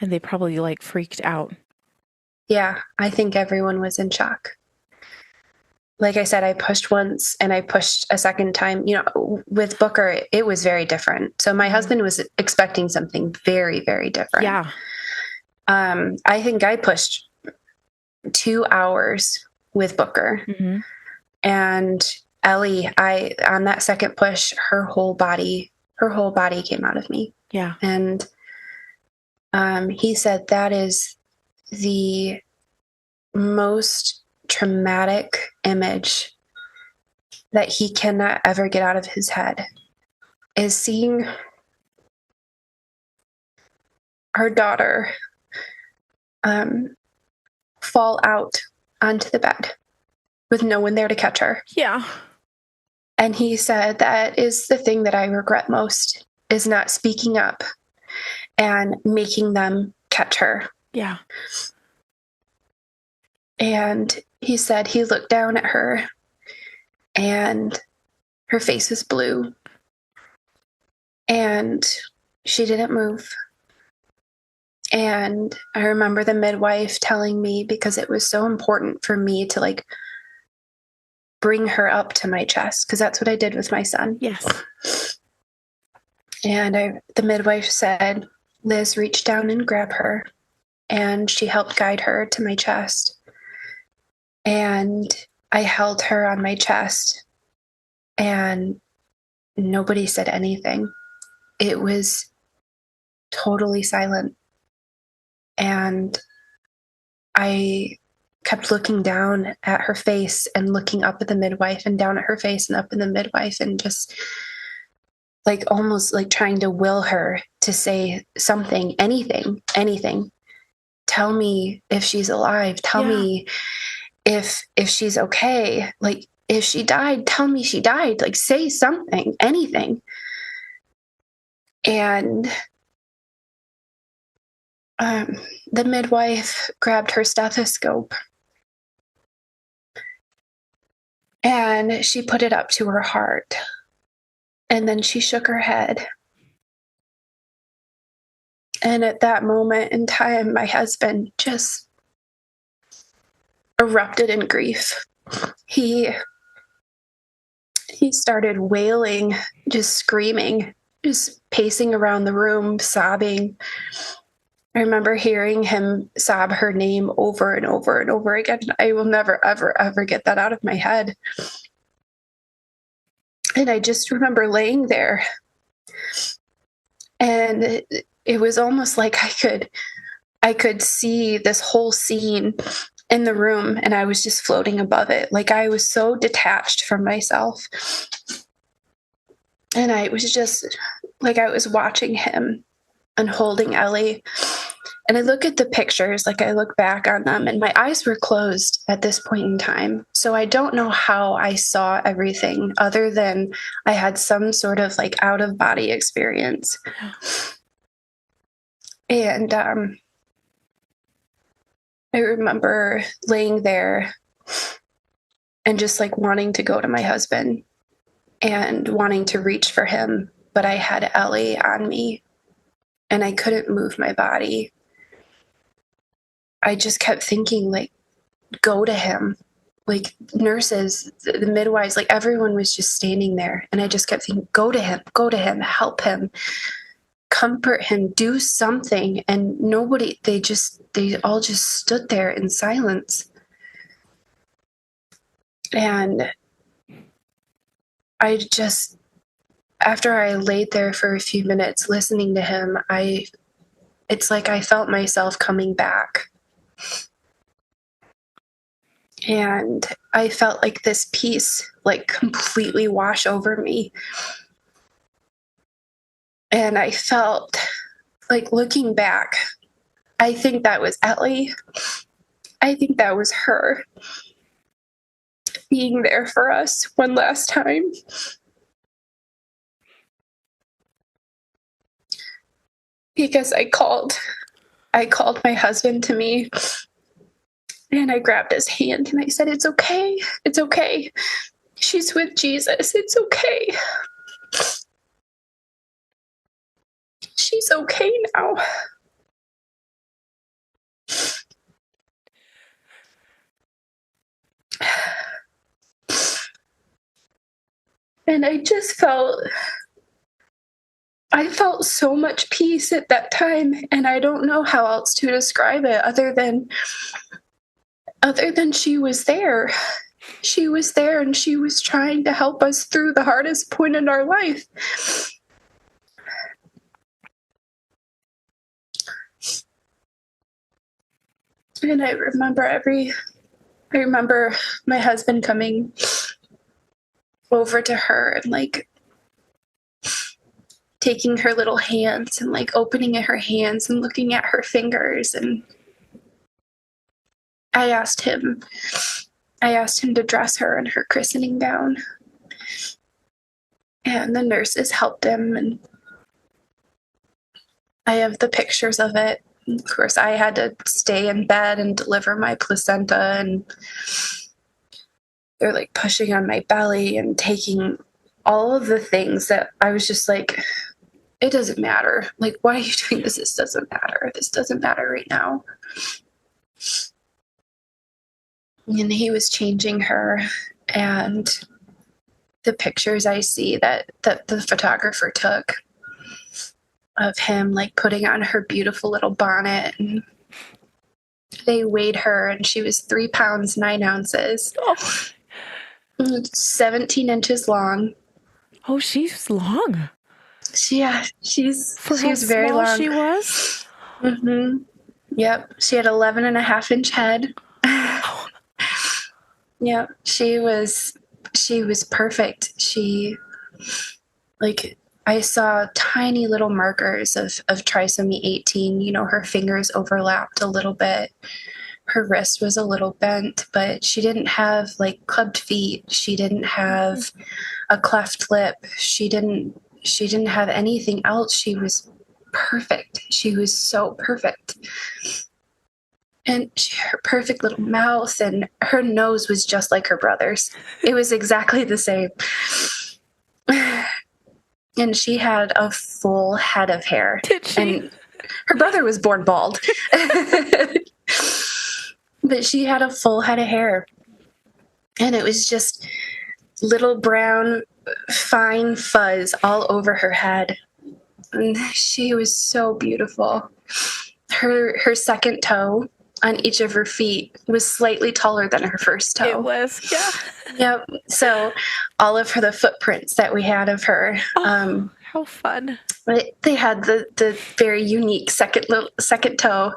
And they probably like freaked out. Yeah, I think everyone was in shock. Like I said, I pushed once and I pushed a second time. You know, with Booker, it was very different. So my husband was expecting something very, very different. Yeah. I think I pushed 2 hours with Booker. Mm-hmm. And Ellie, on that second push, her whole body came out of me. Yeah. And he said that is the most traumatic image that he cannot ever get out of his head, is seeing our daughter fall out onto the bed with no one there to catch her. Yeah. And he said that is the thing that I regret most, is not speaking up and making them catch her. Yeah. And he said he looked down at her and her face was blue and she didn't move. And I remember the midwife telling me, because it was so important for me to like bring her up to my chest, because that's what I did with my son. Yes. And the midwife said, Liz, reach down and grab her. And she helped guide her to my chest. And I held her on my chest and nobody said anything. It was totally silent. And I kept looking down at her face and looking up at the midwife and down at her face and up at the midwife, and just like almost like trying to will her to say something, anything. Tell me if she's alive. Tell me if she's okay. Like, if she died, tell me she died. Like, say something, anything. And the midwife grabbed her stethoscope and she put it up to her heart. And then she shook her head. And at that moment in time, my husband just erupted in grief. He started wailing, just screaming, just pacing around the room, sobbing. I remember hearing him sob her name over and over and over again. I will never, ever, ever get that out of my head. And I just remember laying there. And it was almost like I could see this whole scene in the room, and I was just floating above it. Like, I was so detached from myself. And I was just like, I was watching him and holding Ellie. And I look at the pictures, like I look back on them, and my eyes were closed at this point in time. So I don't know how I saw everything, other than I had some sort of like out of body experience. And I remember laying there and just like wanting to go to my husband and wanting to reach for him. But I had Ellie on me and I couldn't move my body. I just kept thinking, like, go to him. Like, nurses, the midwives, like everyone was just standing there. And I just kept thinking, go to him, help him, comfort him, do something. And nobody, they all just stood there in silence. And I just, after I laid there for a few minutes listening to him, it's like I felt myself coming back. And I felt like this peace like completely wash over me. And I felt like, looking back, I think that was Ellie. I think that was her. being there for us one last time. Because I called my husband to me, and I grabbed his hand and I said, "It's okay. It's okay. She's with Jesus. It's okay. She's okay now." And I felt so much peace at that time, and I don't know how else to describe it other than she was there. She was there, and she was trying to help us through the hardest point in our life. And I remember my husband coming over to her and like taking her little hands and like opening her hands and looking at her fingers. And I asked him to dress her in her christening gown. And the nurses helped him, and I have the pictures of it. Of course, I had to stay in bed and deliver my placenta, and they're like pushing on my belly and taking all of the things that I was just like, it doesn't matter. Like, why are you doing this? This doesn't matter. This doesn't matter right now. And he was changing her, and the pictures I see that the photographer took of him like putting on her beautiful little bonnet, and they weighed her, and she was 3 pounds 9 ounces. Oh. 17 inches long. Oh, she's long. She's For how very small long. she was? Mm-hmm. Yep. She had 11.5-inch head. Oh. Yep. She was perfect. I saw tiny little markers of trisomy 18. You know, her fingers overlapped a little bit. Her wrist was a little bent, but she didn't have like clubbed feet. She didn't have a cleft lip. She didn't have anything else. She was perfect. She was so perfect. And her perfect little mouth, and her nose was just like her brother's. It was exactly the same. And she had a full head of hair. Did she? And her brother was born bald. But she had a full head of hair. And it was just little brown, fine fuzz all over her head. And she was so beautiful. Her second toe on each of her feet was slightly taller than her first toe. It was, yeah. Yep. So all of the footprints that we had of her, how fun. they had the very unique second toe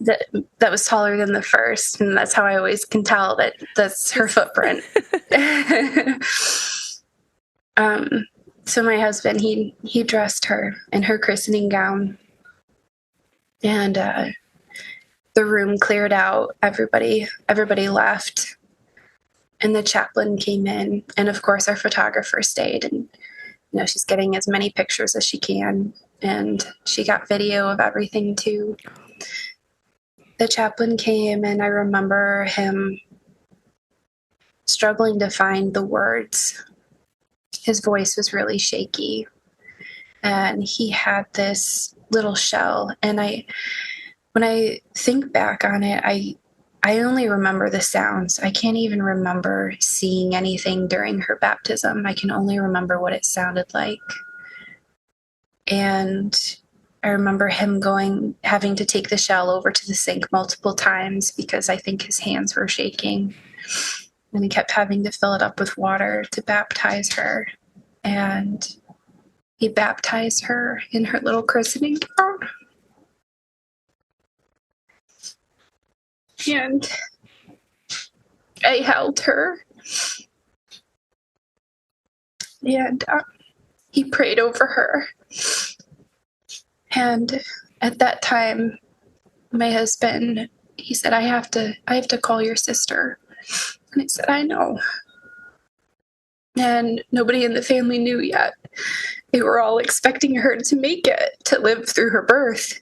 that was taller than the first, and that's how I always can tell that that's her footprint. So my husband, he dressed her in her christening gown, and the room cleared out. Everybody left, and the chaplain came in, and of course our photographer stayed, and you know, she's getting as many pictures as she can, and she got video of everything too. The chaplain came, and I remember him struggling to find the words. His voice was really shaky, and he had this little shell, and when I think back on it, I only remember the sounds. I can't even remember seeing anything during her baptism. I can only remember what it sounded like. And I remember him having to take the shell over to the sink multiple times because I think his hands were shaking. And he kept having to fill it up with water to baptize her. And he baptized her in her little christening gown. And I held her. And he prayed over her. And at that time, my husband, he said, I have to call your sister. And I said, I know. And nobody in the family knew yet. They were all expecting her to make it, to live through her birth.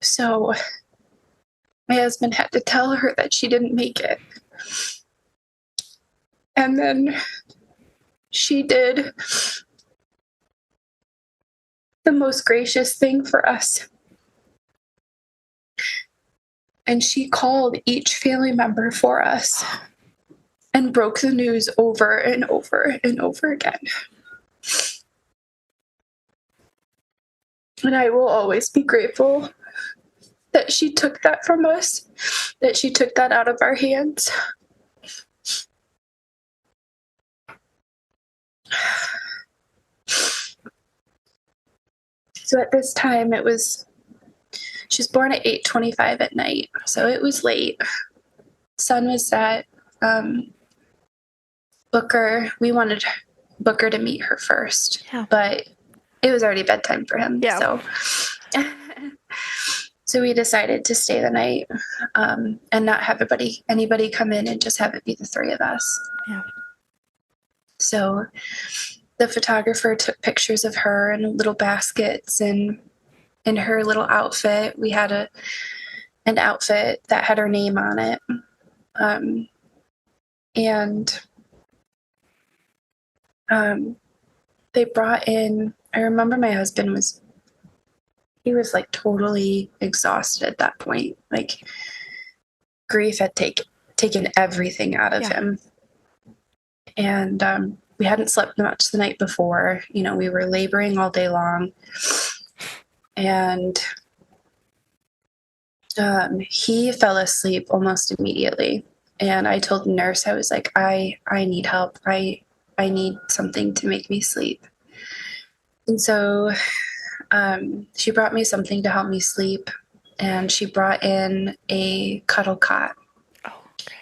So my husband had to tell her that she didn't make it. And then she did the most gracious thing for us. And she called each family member for us and broke the news over and over and over again. And I will always be grateful that she took that from us, that she took that out of our hands. So at this time, she was born at 8:25 at night, so it was late. Sun was set. We wanted Booker to meet her first, but it was already bedtime for him. Yeah. So we decided to stay the night and not have anybody come in and just have it be the three of us. Yeah. So the photographer took pictures of her in little baskets and in her little outfit. We had an outfit that had her name on it. They brought in, I remember my husband was like totally exhausted at that point. Like grief had taken everything out of him. And we hadn't slept much the night before. We were laboring all day long. And he fell asleep almost immediately. And I told the nurse, I was like, I need help. I need something to make me sleep. And so she brought me something to help me sleep. And she brought in a cuddle cot. Oh, okay.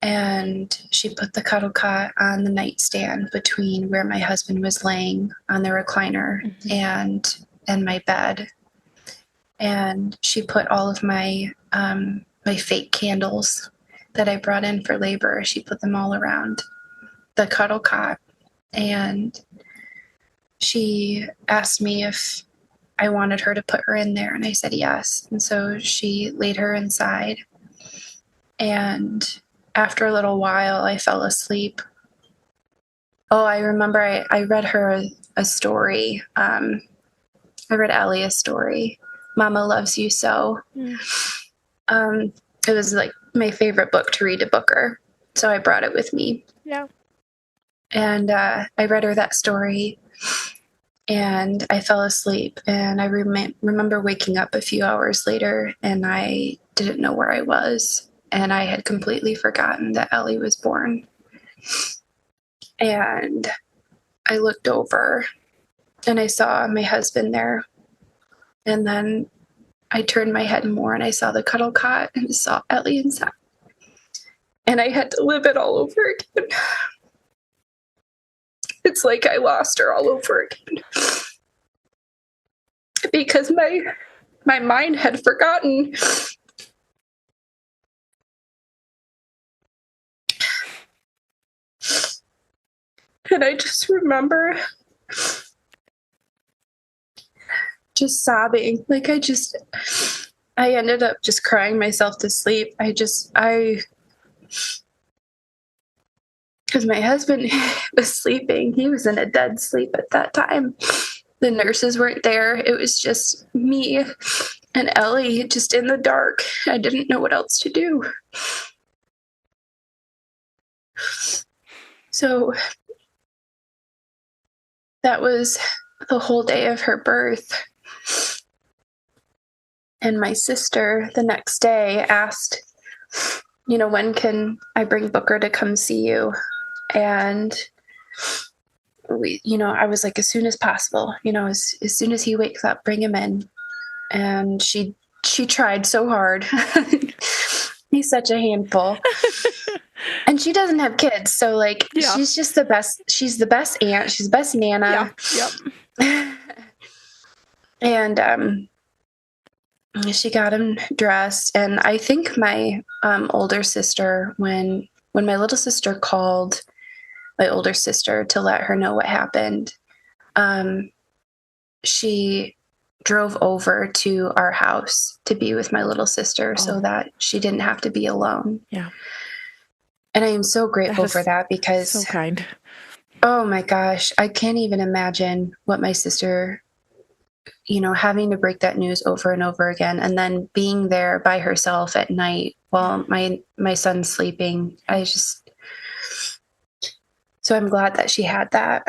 And she put the cuddle cot on the nightstand between where my husband was laying on the recliner and my bed. And she put all of my fake candles that I brought in for labor, she put them all around the cuddle cot. And she asked me if I wanted her to put her in there, and I said yes. And so she laid her inside. And after a little while, I fell asleep. Oh, I remember I read her a story. I read Ellie a story, Mama Loves You So. It was like my favorite book to read to Booker, so I brought it with me. Yeah. And I read her that story, and I fell asleep. And I remember waking up a few hours later, and I didn't know where I was. And I had completely forgotten that Ellie was born. And I looked over, and I saw my husband there. And then I turned my head more, and I saw the cuddle cot and saw Ellie inside. And I had to live it all over again. It's like I lost her all over again. Because my mind had forgotten. And I just remember just sobbing. Like I ended up just crying myself to sleep. Because my husband was sleeping. He was in a dead sleep at that time. The nurses weren't there. It was just me and Ellie just in the dark. I didn't know what else to do. So that was the whole day of her birth. And my sister the next day asked, when can I bring Booker to come see you? And I was like, as soon as possible, as soon as he wakes up, bring him in. And she tried so hard. He's such a handful. And she doesn't have kids, so she's just the best. She's the best aunt. She's the best nana. Yeah. Yep. And she got him dressed. And I think my older sister, when my little sister called my older sister to let her know what happened, she drove over to our house to be with my little sister so that she didn't have to be alone. Yeah. And I am so grateful for that So because, kind. oh my gosh, I can't even imagine what my sister, having to break that news over and over again, and then being there by herself at night while my son's sleeping. So I'm glad that she had that.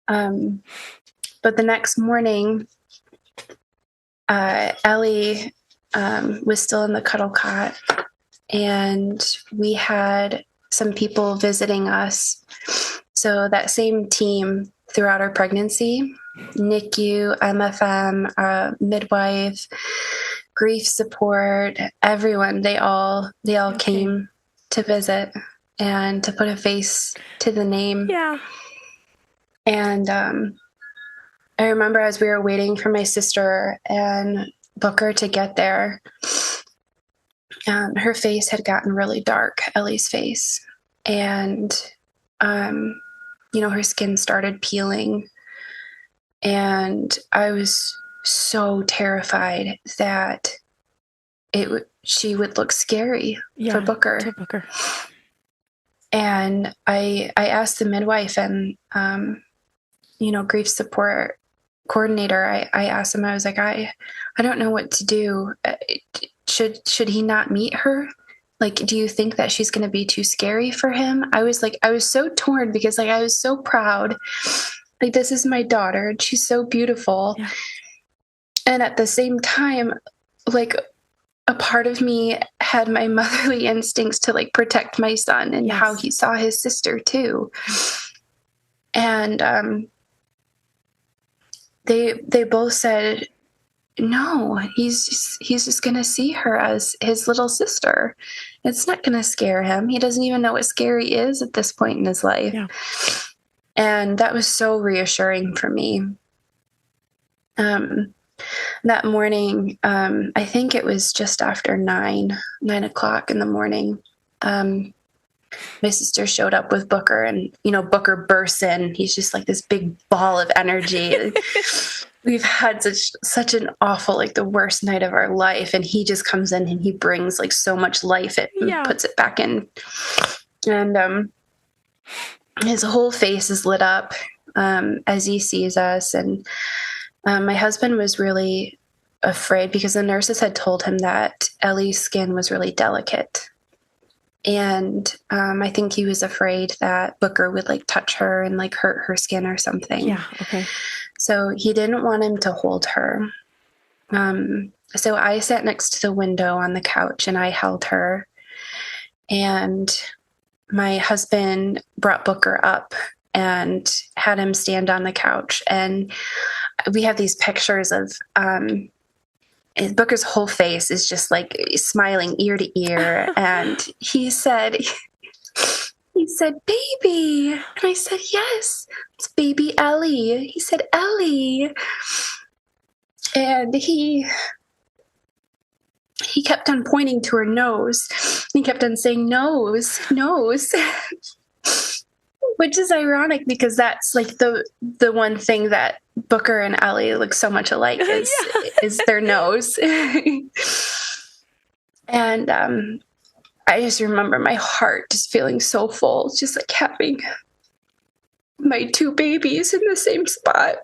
But the next morning, Ellie was still in the cuddle cot, and we had some people visiting us. So that same team throughout our pregnancy, NICU, MFM, midwife, grief support, everyone, they all came to visit and to put a face to the name. Yeah. And I remember as we were waiting for my sister and Booker to get there, her face had gotten really dark, Ellie's face. And, her skin started peeling. And I was so terrified that she would look scary for Booker. To Booker. And I asked the midwife and, grief support coordinator, I asked him, I was like, I don't know what to do. Should he not meet her? Like, do you think that she's going to be too scary for him? I was so torn because I was so proud. Like, this is my daughter and she's so beautiful. Yeah. And at the same time, like, a part of me had my motherly instincts to protect my son and how he saw his sister too. And, they both said, no, he's just going to see her as his little sister. It's not going to scare him. He doesn't even know what scary is at this point in his life. Yeah. And that was so reassuring for me. That morning, I think it was just after 9 o'clock in the morning, my sister showed up with Booker, and, Booker bursts in. He's just like this big ball of energy. We've had such an awful, the worst night of our life. And he just comes in and he brings so much life. It puts it back in. And, his whole face is lit up, as he sees us. And, my husband was really afraid because the nurses had told him that Ellie's skin was really delicate. And I think he was afraid that Booker would touch her and hurt her skin or something. Yeah. Okay. So he didn't want him to hold her. So I sat next to the window on the couch and I held her. And my husband brought Booker up and had him stand on the couch. And we have these pictures of Booker's whole face is just smiling ear to ear. And he said, baby. And I said, yes, it's baby Ellie. He said, Ellie. And he kept on pointing to her nose. He kept on saying, nose, nose. Which is ironic because that's the one thing that Booker and Ellie look so much alike is their nose. And I just remember my heart just feeling so full, just having my two babies in the same spot.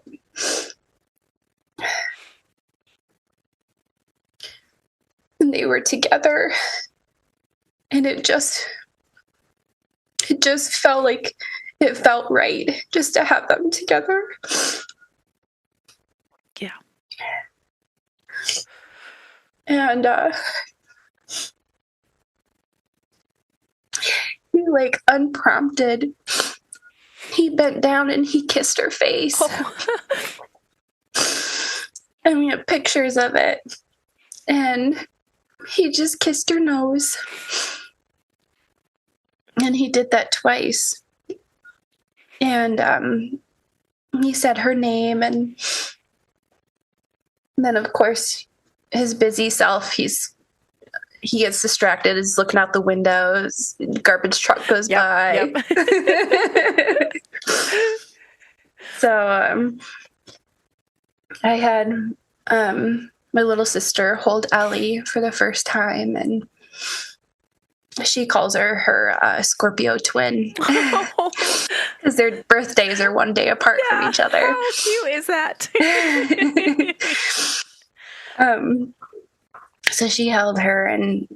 And they were together. And it just felt like it felt right just to have them together. Yeah. And he unprompted, he bent down and he kissed her face. Oh. And we have pictures of it. And he just kissed her nose. And he did that twice. And he said her name. And then, of course, his busy self, he gets distracted, is looking out the windows, garbage truck goes by. Yep. So I had my little sister hold Ellie for the first time, and she calls her Scorpio twin because their birthdays are one day apart from each other. How cute is that? So she held her, and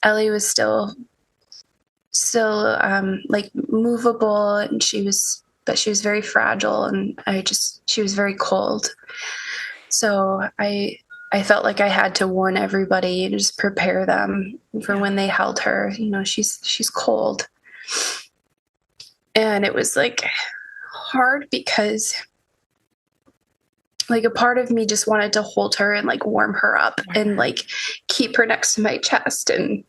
Ellie was still like movable, and she was very fragile, and she was very cold. So I felt like I had to warn everybody and just prepare them for when they held her. She's cold. And it was like hard because like a part of me just wanted to hold her and like warm her up and like keep her next to my chest and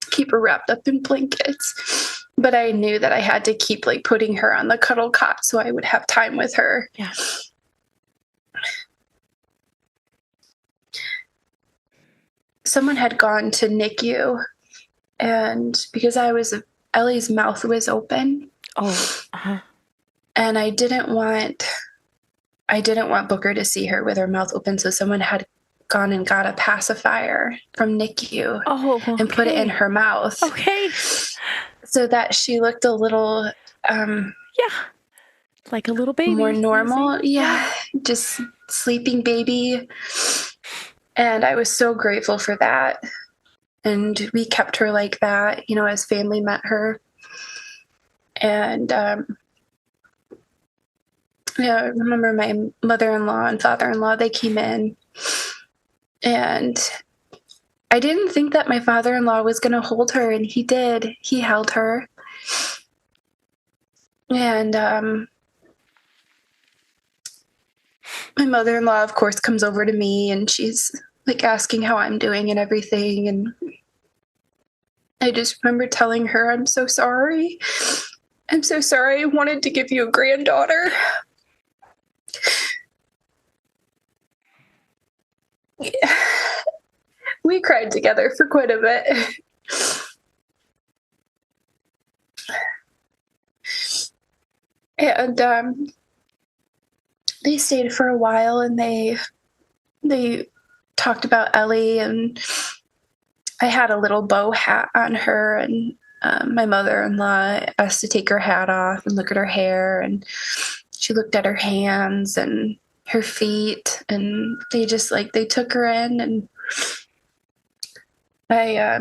keep her wrapped up in blankets. But I knew that I had to keep like putting her on the cuddle cot so I would have time with her. Yeah. Someone had gone to NICU, and because Ellie's mouth was open. Oh. And I didn't want Booker to see her with her mouth open, so someone had gone and got a pacifier from NICU and put it in her mouth. Okay. So that she looked a little like a little baby. More normal. Yeah. Just sleeping baby. And I was so grateful for that. And we kept her like that, as family met her. And I remember my mother-in-law and father-in-law, they came in, and I didn't think that my father-in-law was going to hold her, and he did. He held her. And my mother-in-law, of course, comes over to me, and she's like asking how I'm doing and everything. And I just remember telling her, I'm so sorry. I'm so sorry. I wanted to give you a granddaughter. We cried together for quite a bit. And they stayed for a while, and they talked about Ellie, and I had a little bow hat on her, and my mother-in-law asked to take her hat off and look at her hair, and she looked at her hands and her feet, and they just they took her in. And my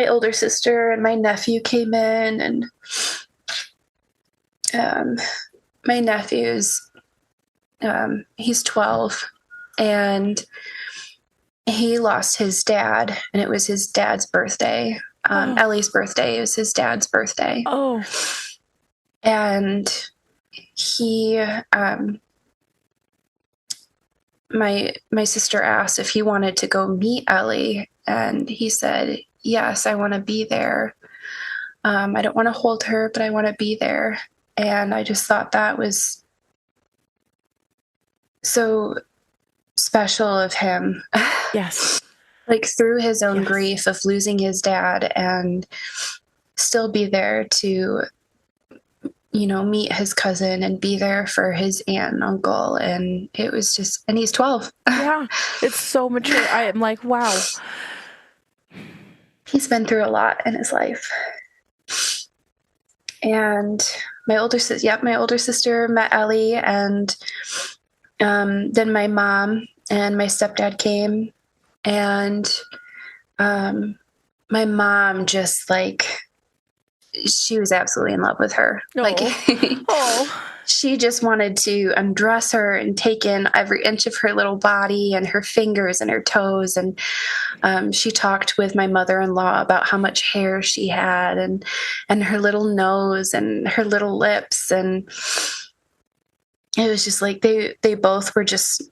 older sister and my nephew came in, and my nephew's he's 12, and he lost his dad, and it was his dad's birthday. Ellie's birthday. It was his dad's birthday. Oh. And he, my sister asked if he wanted to go meet Ellie, and he said, yes, I want to be there. I don't want to hold her, but I want to be there. And I just thought that was so special of him. Yes. Like through his own grief of losing his dad, and still be there to, meet his cousin and be there for his aunt and uncle. And it was just, and he's 12. Yeah. It's so mature. I am like, wow. He's been through a lot in his life. And my older sister met Ellie, and then my mom and my stepdad came, and my mom just she was absolutely in love with her. She just wanted to undress her and take in every inch of her little body and her fingers and her toes. And she talked with my mother-in-law about how much hair she had, and her little nose and her little lips. And it was just like they both were just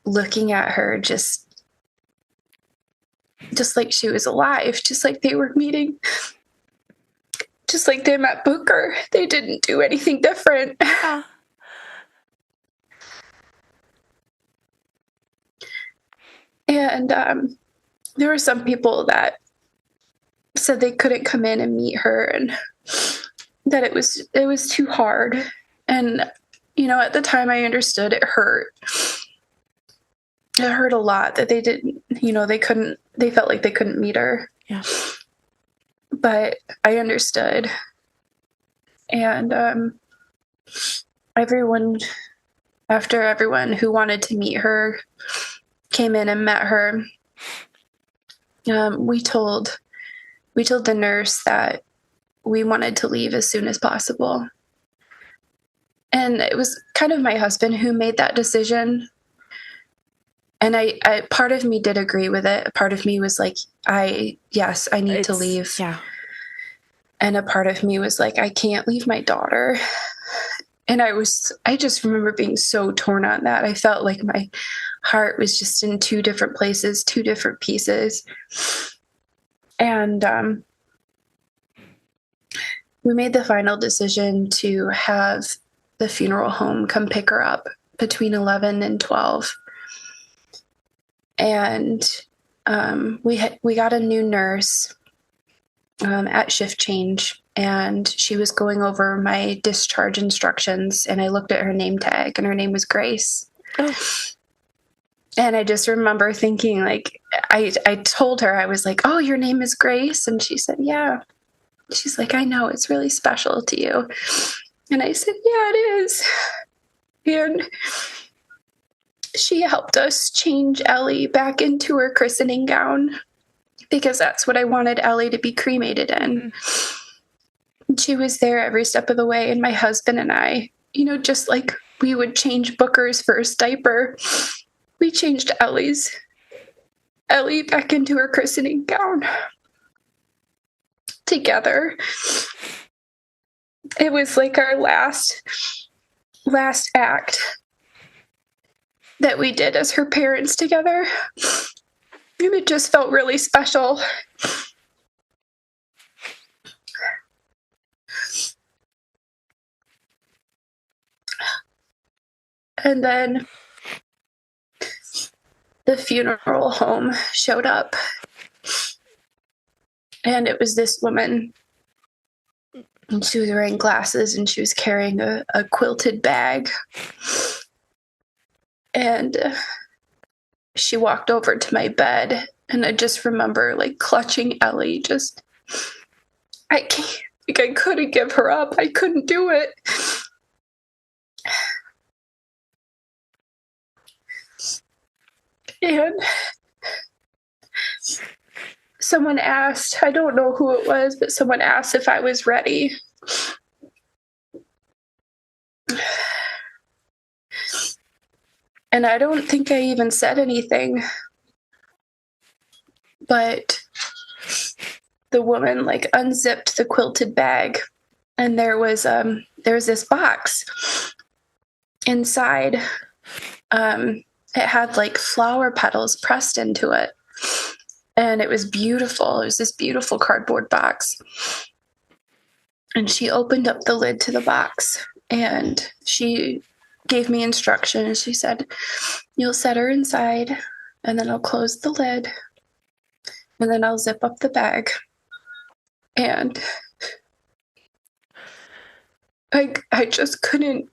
looking at her just like she was alive, just like they were meeting. Just like they met Booker. They didn't do anything different. And there were some people that said they couldn't come in and meet her, and that it was too hard. And at the time I understood. It hurt a lot that they didn't, they felt like they couldn't meet her. Yeah. But I understood. And after everyone who wanted to meet her came in and met her, we told the nurse that we wanted to leave as soon as possible. And it was kind of my husband who made that decision. And I part of me did agree with it. Part of me was like, I need to leave. Yeah. And a part of me was like, I can't leave my daughter. And I just remember being so torn on that. I felt like my heart was just in two different places, two different pieces. And we made the final decision to have the funeral home come pick her up between 11 and 12. And we got a new nurse at shift change, and she was going over my discharge instructions, and I looked at her name tag, and her name was Grace. Oh. And I just remember thinking, like, I told her, I was like, oh, your name is Grace? And she said, yeah. She's like, I know, it's really special to you. And I said, yeah, it is. And she helped us change Ellie back into her christening gown, because that's what I wanted Ellie to be cremated in. And she was there every step of the way. And my husband and I, just like we would change Booker's first diaper, we changed Ellie back into her christening gown together. It was like our last act that we did as her parents together. And it just felt really special. And then the funeral home showed up. And it was this woman. And she was wearing glasses, and she was carrying a quilted bag. And she walked over to my bed, and I just remember like clutching Ellie. I can't, like, I couldn't give her up. I couldn't do it. And someone asked, I don't know who it was, but someone asked if I was ready. And I don't think I even said anything. But the woman like unzipped the quilted bag, and there was this box inside. It had like flower petals pressed into it. And it was beautiful. It was this beautiful cardboard box. And she opened up the lid to the box, and she gave me instructions. She said, you'll set her inside, and then I'll close the lid, and then I'll zip up the bag. And I just couldn't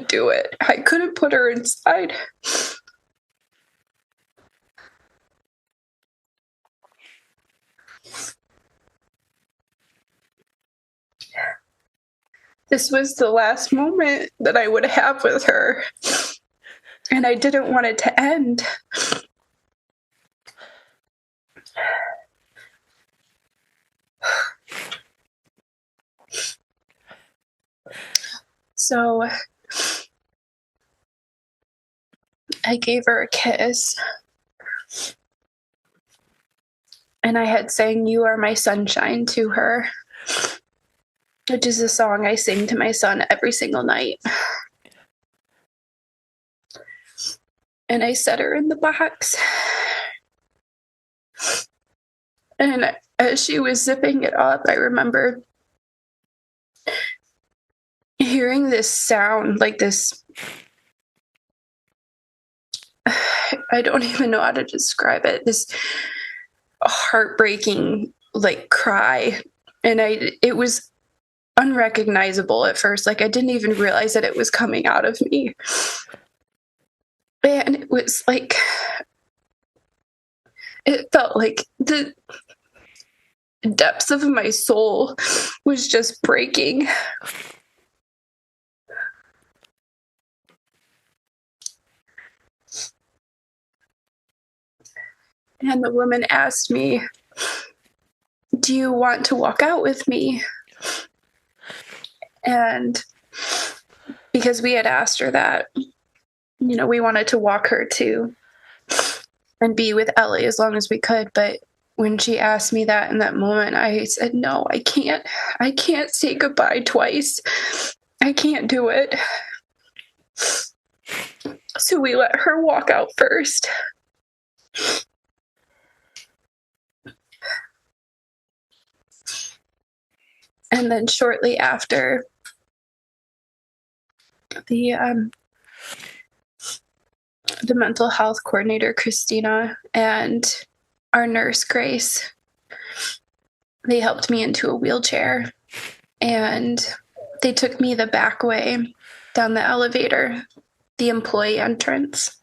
do it. I couldn't put her inside. This was the last moment that I would have with her, and I didn't want it to end. So I gave her a kiss, and I had sang "You Are My Sunshine" to her, which is a song I sing to my son every single night. And I set her in the box. And as she was zipping it up, I remember hearing this sound, like this. I don't even know how to describe it. This heartbreaking like cry. And it was unrecognizable at first. Like I didn't even realize that it was coming out of me. And it was like, it felt like the depths of my soul was just breaking. And the woman asked me, "Do you want to walk out with me?" And because we had asked her that, we wanted to walk her to and be with Ellie as long as we could. But when she asked me that in that moment, I said, no, I can't. I can't say goodbye twice. I can't do it. So we let her walk out first. And then shortly after, the mental health coordinator, Christina, and our nurse, Grace, they helped me into a wheelchair. And they took me the back way down the elevator, the employee entrance.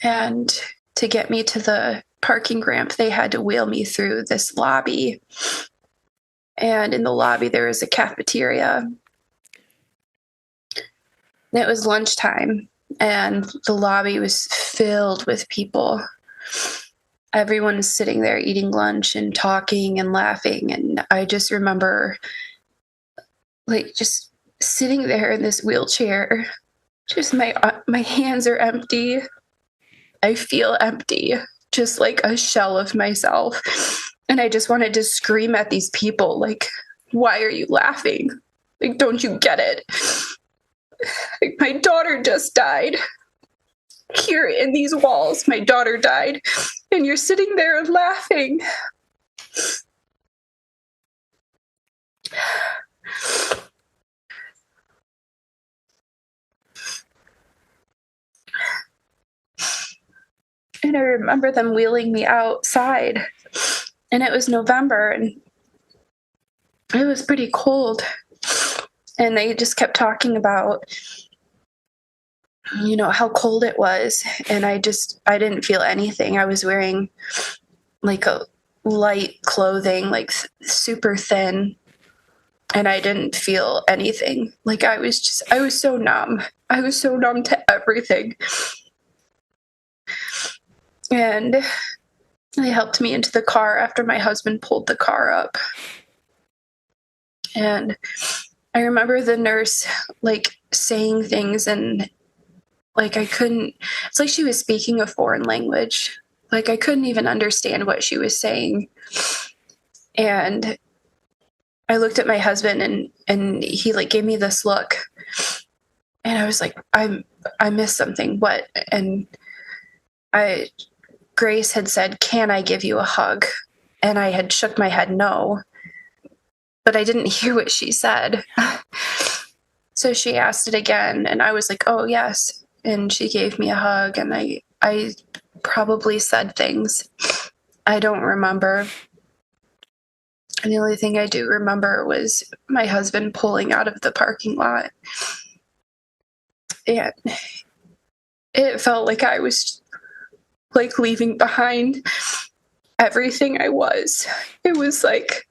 And to get me to the parking ramp, they had to wheel me through this lobby. And in the lobby, there was a cafeteria. It was lunchtime, and the lobby was filled with people. Everyone was sitting there eating lunch and talking and laughing. And I just remember just sitting there in this wheelchair, just my hands are empty. I feel empty, just like a shell of myself. And I just wanted to scream at these people, like, why are you laughing? Like, don't you get it? Like, my daughter just died. Here in these walls, my daughter died. And you're sitting there laughing. And I remember them wheeling me outside. And it was November, and it was pretty cold. And they just kept talking about, how cold it was. And I didn't feel anything. I was wearing like a light clothing, like super thin. And I didn't feel anything. Like I was so numb. I was so numb to everything. And they helped me into the car after my husband pulled the car up. And I remember the nurse saying things, and it's like she was speaking a foreign language. Like I couldn't even understand what she was saying. And I looked at my husband, and he gave me this look. And I was like, I missed something. What? And Grace had said, "Can I give you a hug?" And I had shook my head no. But I didn't hear what she said. So she asked it again, and I was like, oh, yes. And she gave me a hug, and I probably said things. I don't remember. And the only thing I do remember was my husband pulling out of the parking lot. And it felt like I was leaving behind everything I was. It was like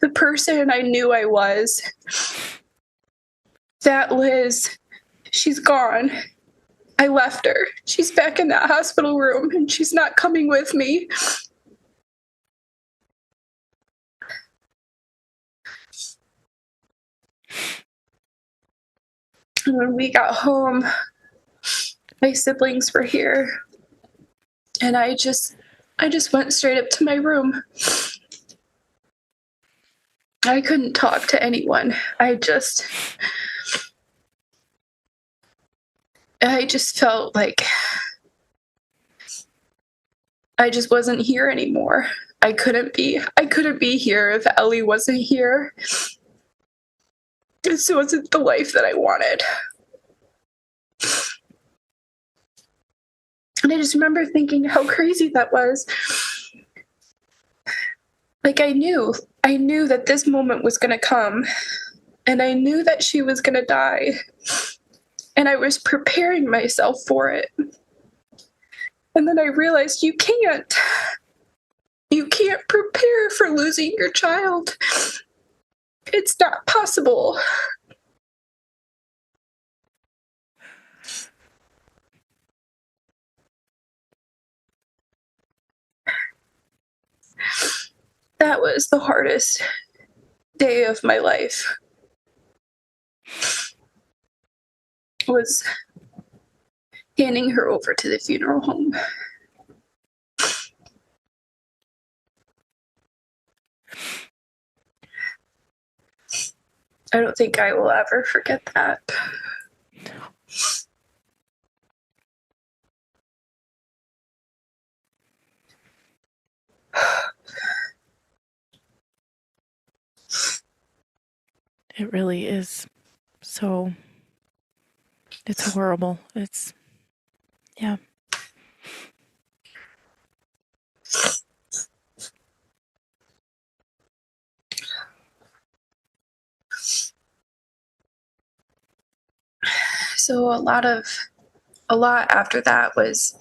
the person I knew I was. That Liz, she's gone. I left her. She's back in that hospital room, and she's not coming with me. And when we got home, my siblings were here. And I just went straight up to my room. I couldn't talk to anyone. I just felt like I just wasn't here anymore. I couldn't be here if Ellie wasn't here. This wasn't the life that I wanted. And I just remember thinking how crazy that was. Like, I knew that this moment was going to come, and I knew that she was going to die, and I was preparing myself for it. And then I realized you can't prepare for losing your child. It's not possible. That was the hardest day of my life. Was handing her over to the funeral home. I don't think I will ever forget that. It really is so, it's horrible. It's, yeah. So a lot after that was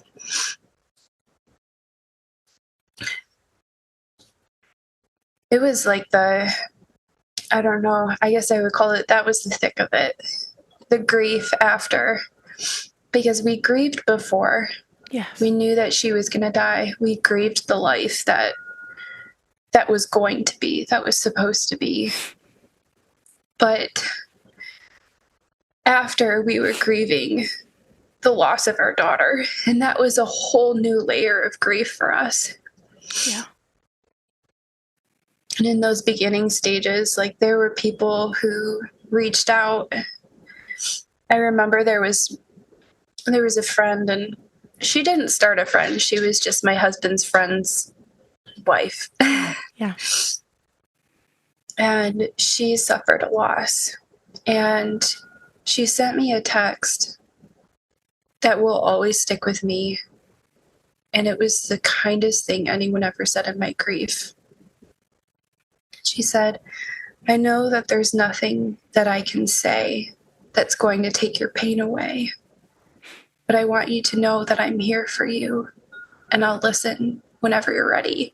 it was like I don't know, I guess I would call it, that was the thick of it. The grief after, because we grieved before. Yes. We knew that she was going to die. We grieved the life that was going to be, that was supposed to be. But after, we were grieving the loss of our daughter, and that was a whole new layer of grief for us. Yeah. And in those beginning stages, like, there were people who reached out. I remember there was a friend, and she didn't start a friend. She was just my husband's friend's wife. Yeah. And she suffered a loss. And she sent me a text that will always stick with me. And it was the kindest thing anyone ever said in my grief. She said, "I know that there's nothing that I can say that's going to take your pain away. But I want you to know that I'm here for you, and I'll listen whenever you're ready."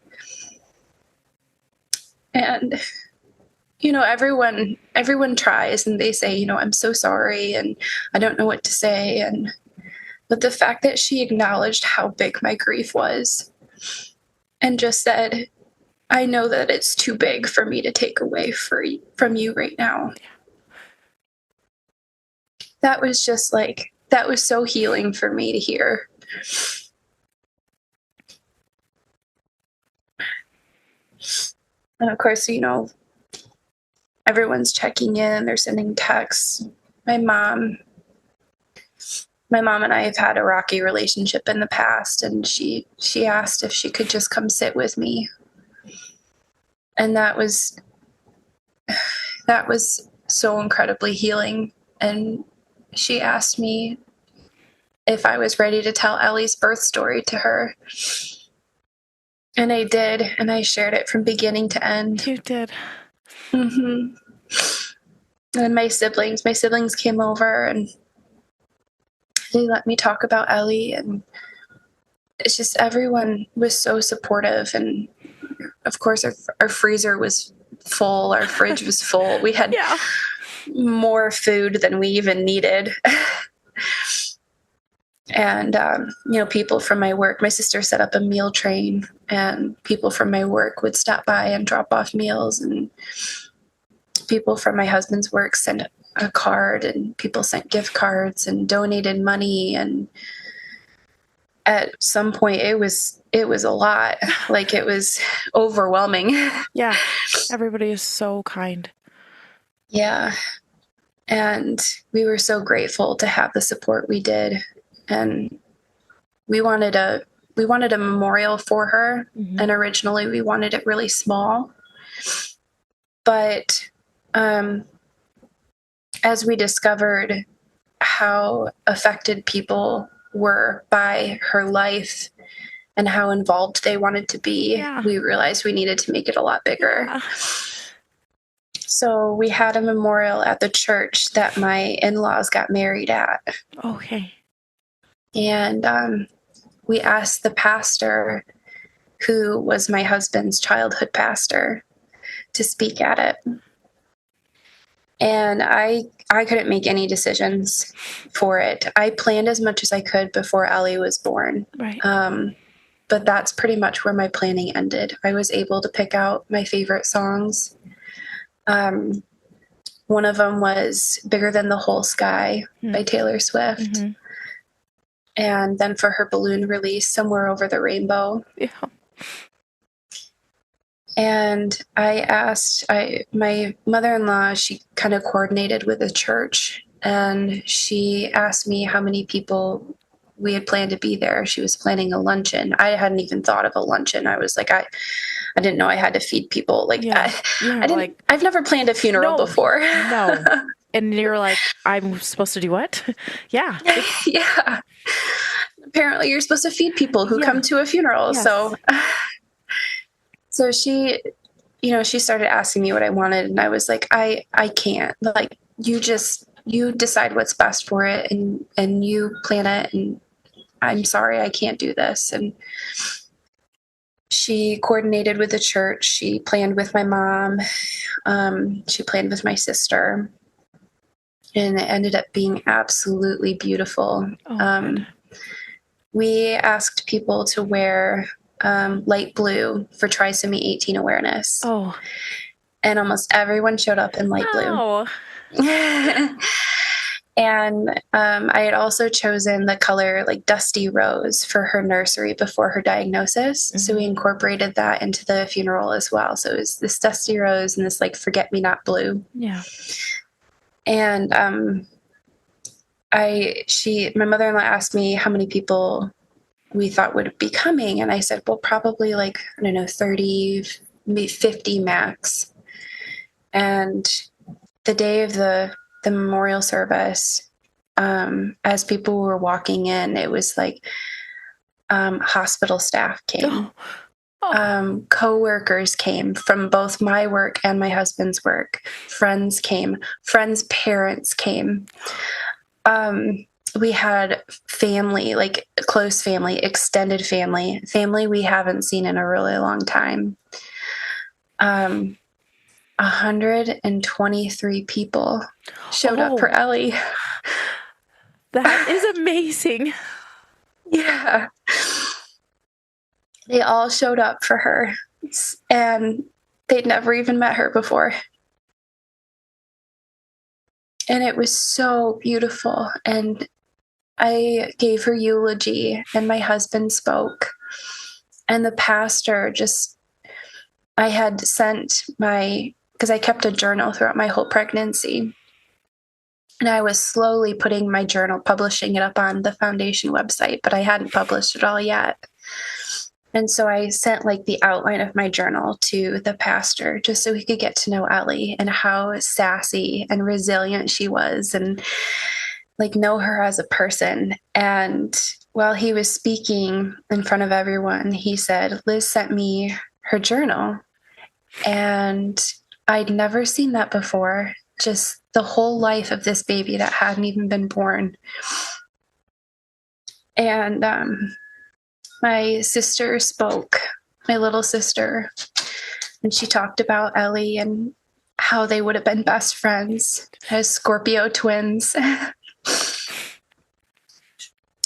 And, everyone tries, and they say, "I'm so sorry, and I don't know what to say." But the fact that she acknowledged how big my grief was and just said, "I know that it's too big for me to take away from you right now." That was just that was so healing for me to hear. And of course, everyone's checking in, they're sending texts. My mom and I have had a rocky relationship in the past, and she asked if she could just come sit with me. And that was so incredibly healing. And she asked me if I was ready to tell Ellie's birth story to her. And I did, and I shared it from beginning to end. You did. Mm-hmm. And my siblings came over, and they let me talk about Ellie, and it's just, everyone was so supportive. And of course our freezer was full, our fridge was full. We had more food than we even needed. And people from my work, my sister set up a meal train, and people from my work would stop by and drop off meals, and people from my husband's work sent a card, and people sent gift cards and donated money. And at some point it was a lot. Like, it was overwhelming. Yeah. Everybody is so kind. Yeah. And we were so grateful to have the support we did. And we wanted a memorial for her. Mm-hmm. And originally we wanted it really small. But as we discovered how affected people were by her life and how involved they wanted to be, we realized we needed to make it a lot bigger. Yeah. So we had a memorial at the church that my in-laws got married at. Okay. And we asked the pastor, who was my husband's childhood pastor, to speak at it. And I couldn't make any decisions for it. I planned as much as I could before Ellie was born. Right. But that's pretty much where my planning ended. I was able to pick out my favorite songs. One of them was Bigger Than the Whole Sky by Taylor Swift. Mm-hmm. And then for her balloon release, Somewhere Over the Rainbow. Yeah. And I asked, my mother-in-law, she kind of coordinated with the church, and she asked me how many people we had planned to be there. She was planning a luncheon. I hadn't even thought of a luncheon. I was like, I didn't know I had to feed people. Like, I've never planned a funeral before. No. And you're like, I'm supposed to do what? Yeah. Yeah. Apparently you're supposed to feed people who come to a funeral. Yes. So she, she started asking me what I wanted, and I was like, I can't. Like, you decide what's best for it, and you plan it, and I'm sorry, I can't do this. And she coordinated with the church. She planned with my mom. She planned with my sister. And it ended up being absolutely beautiful. We asked people to wear light blue for Trisomy 18 awareness. Oh. And almost everyone showed up in light blue. And I had also chosen the color like dusty rose for her nursery before her diagnosis. Mm-hmm. So we incorporated that into the funeral as well. So it was this dusty rose and this like forget-me-not blue. Yeah. And my mother-in-law asked me how many people we thought would be coming. And I said, well, probably like, 30, maybe 50 max. And the day of the memorial service, as people were walking in, it was like hospital staff came. Co-workers came from both my work and my husband's work. Friends came. Friends' parents came. We had family, like close family, extended family we haven't seen in a really long time. 123 people showed up for Ellie. That is amazing. Yeah. They all showed up for her, and they'd never even met her before. And it was so beautiful. And I gave her eulogy, and my husband spoke. And the pastor I had sent because I kept a journal throughout my whole pregnancy. And I was slowly putting my journal, publishing it up on the foundation website, but I hadn't published it all yet. And so I sent like the outline of my journal to the pastor just so he could get to know Ellie and how sassy and resilient she was, and like know her as a person. And while he was speaking in front of everyone, he said, Liz sent me her journal. And I'd never seen that before. Just the whole life of this baby that hadn't even been born. And my sister spoke, my little sister, and she talked about Ellie and how they would have been best friends as Scorpio twins.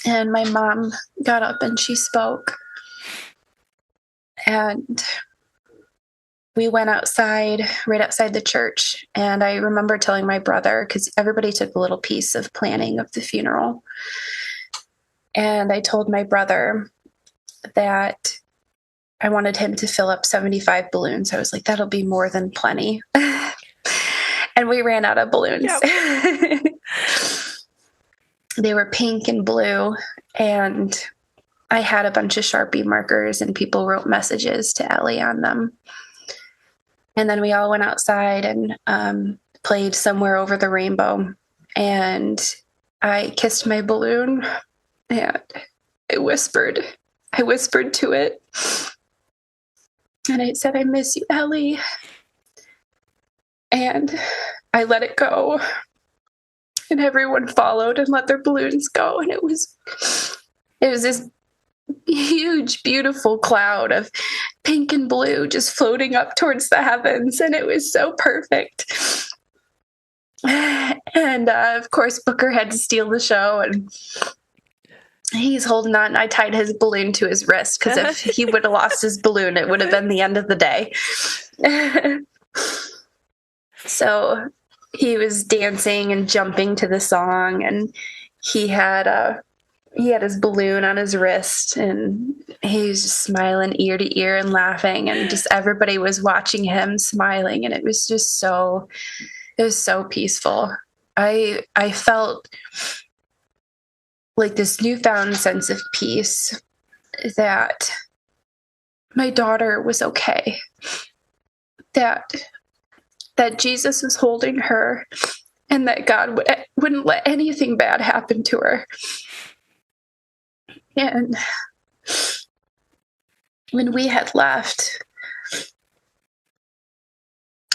And my mom got up and she spoke. And we went outside, right outside the church. And I remember telling my brother, because everybody took a little piece of planning of the funeral. And I told my brother that I wanted him to fill up 75 balloons. I was like, that'll be more than plenty. And we ran out of balloons. Yep. They were pink and blue. And I had a bunch of Sharpie markers, and people wrote messages to Ellie on them. And then we all went outside, and played Somewhere Over the Rainbow, and I kissed my balloon, and I whispered to it, and I said, "I miss you, Ellie." And I let it go, and everyone followed and let their balloons go, and it was this huge, beautiful cloud of pink and blue just floating up towards the heavens, and it was so perfect. And of course, Booker had to steal the show, and he's holding on. I tied his balloon to his wrist, because if he would have lost his balloon, it would have been the end of the day. So he was dancing and jumping to the song, and he had his balloon on his wrist, and he was just smiling ear to ear and laughing, and just everybody was watching him smiling, and it was so peaceful. I felt like this newfound sense of peace, that my daughter was okay, that Jesus was holding her, and that God wouldn't let anything bad happen to her. And when we left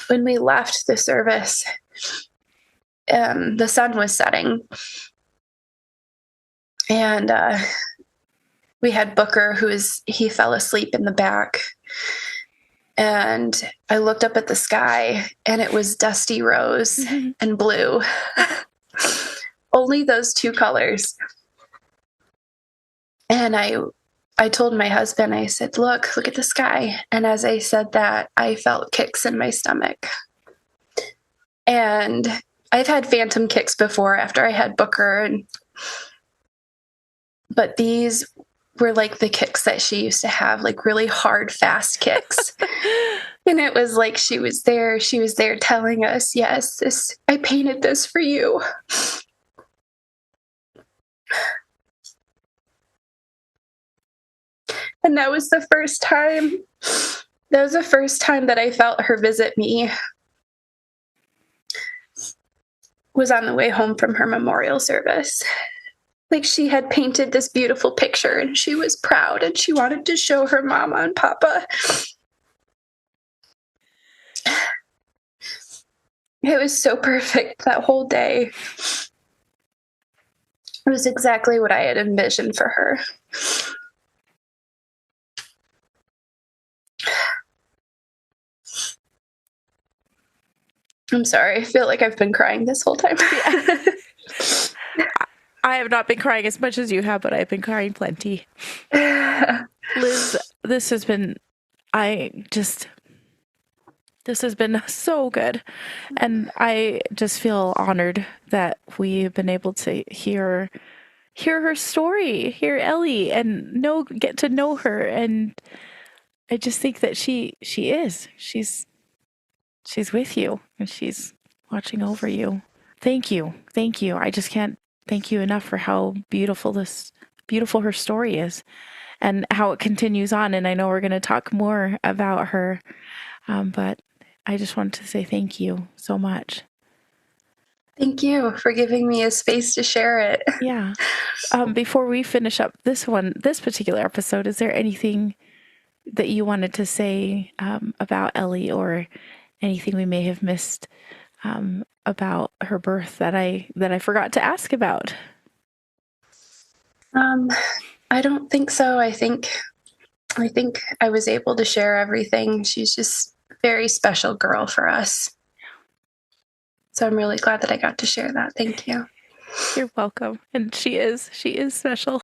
the service, the sun was setting, and we had Booker, he fell asleep in the back, and I looked up at the sky, and it was dusty rose and blue. Only those two colors. And I told my husband, I said, look at the sky. And as I said that, I felt kicks in my stomach. And I've had phantom kicks before after I had Booker, but these were like the kicks that she used to have, like really hard, fast kicks. And it was like she was there telling us, yes, I painted this for you. And that was the first time that I felt her visit me, was on the way home from her memorial service. Like, she had painted this beautiful picture, and she was proud, and she wanted to show her mama and papa. It was so perfect that whole day. It was exactly what I had envisioned for her. I'm sorry. I feel like I've been crying this whole time. Yeah. I have not been crying as much as you have, but I've been crying plenty. Liz, this has been so good. And I just feel honored that we've been able to hear her story, hear Ellie, and get to know her. And I just think that she's with you, and she's watching over you. Thank you. I just can't thank you enough for how beautiful her story is, and how it continues on. And I know we're going to talk more about her, but I just wanted to say thank you so much. Thank you for giving me a space to share it. Yeah. Before we finish up this particular episode, is there anything that you wanted to say about Ellie, or anything we may have missed about her birth that I forgot to ask about? I don't think so. I think I was able to share everything. She's just a very special girl for us. So I'm really glad that I got to share that. Thank you. You're welcome. And she is special.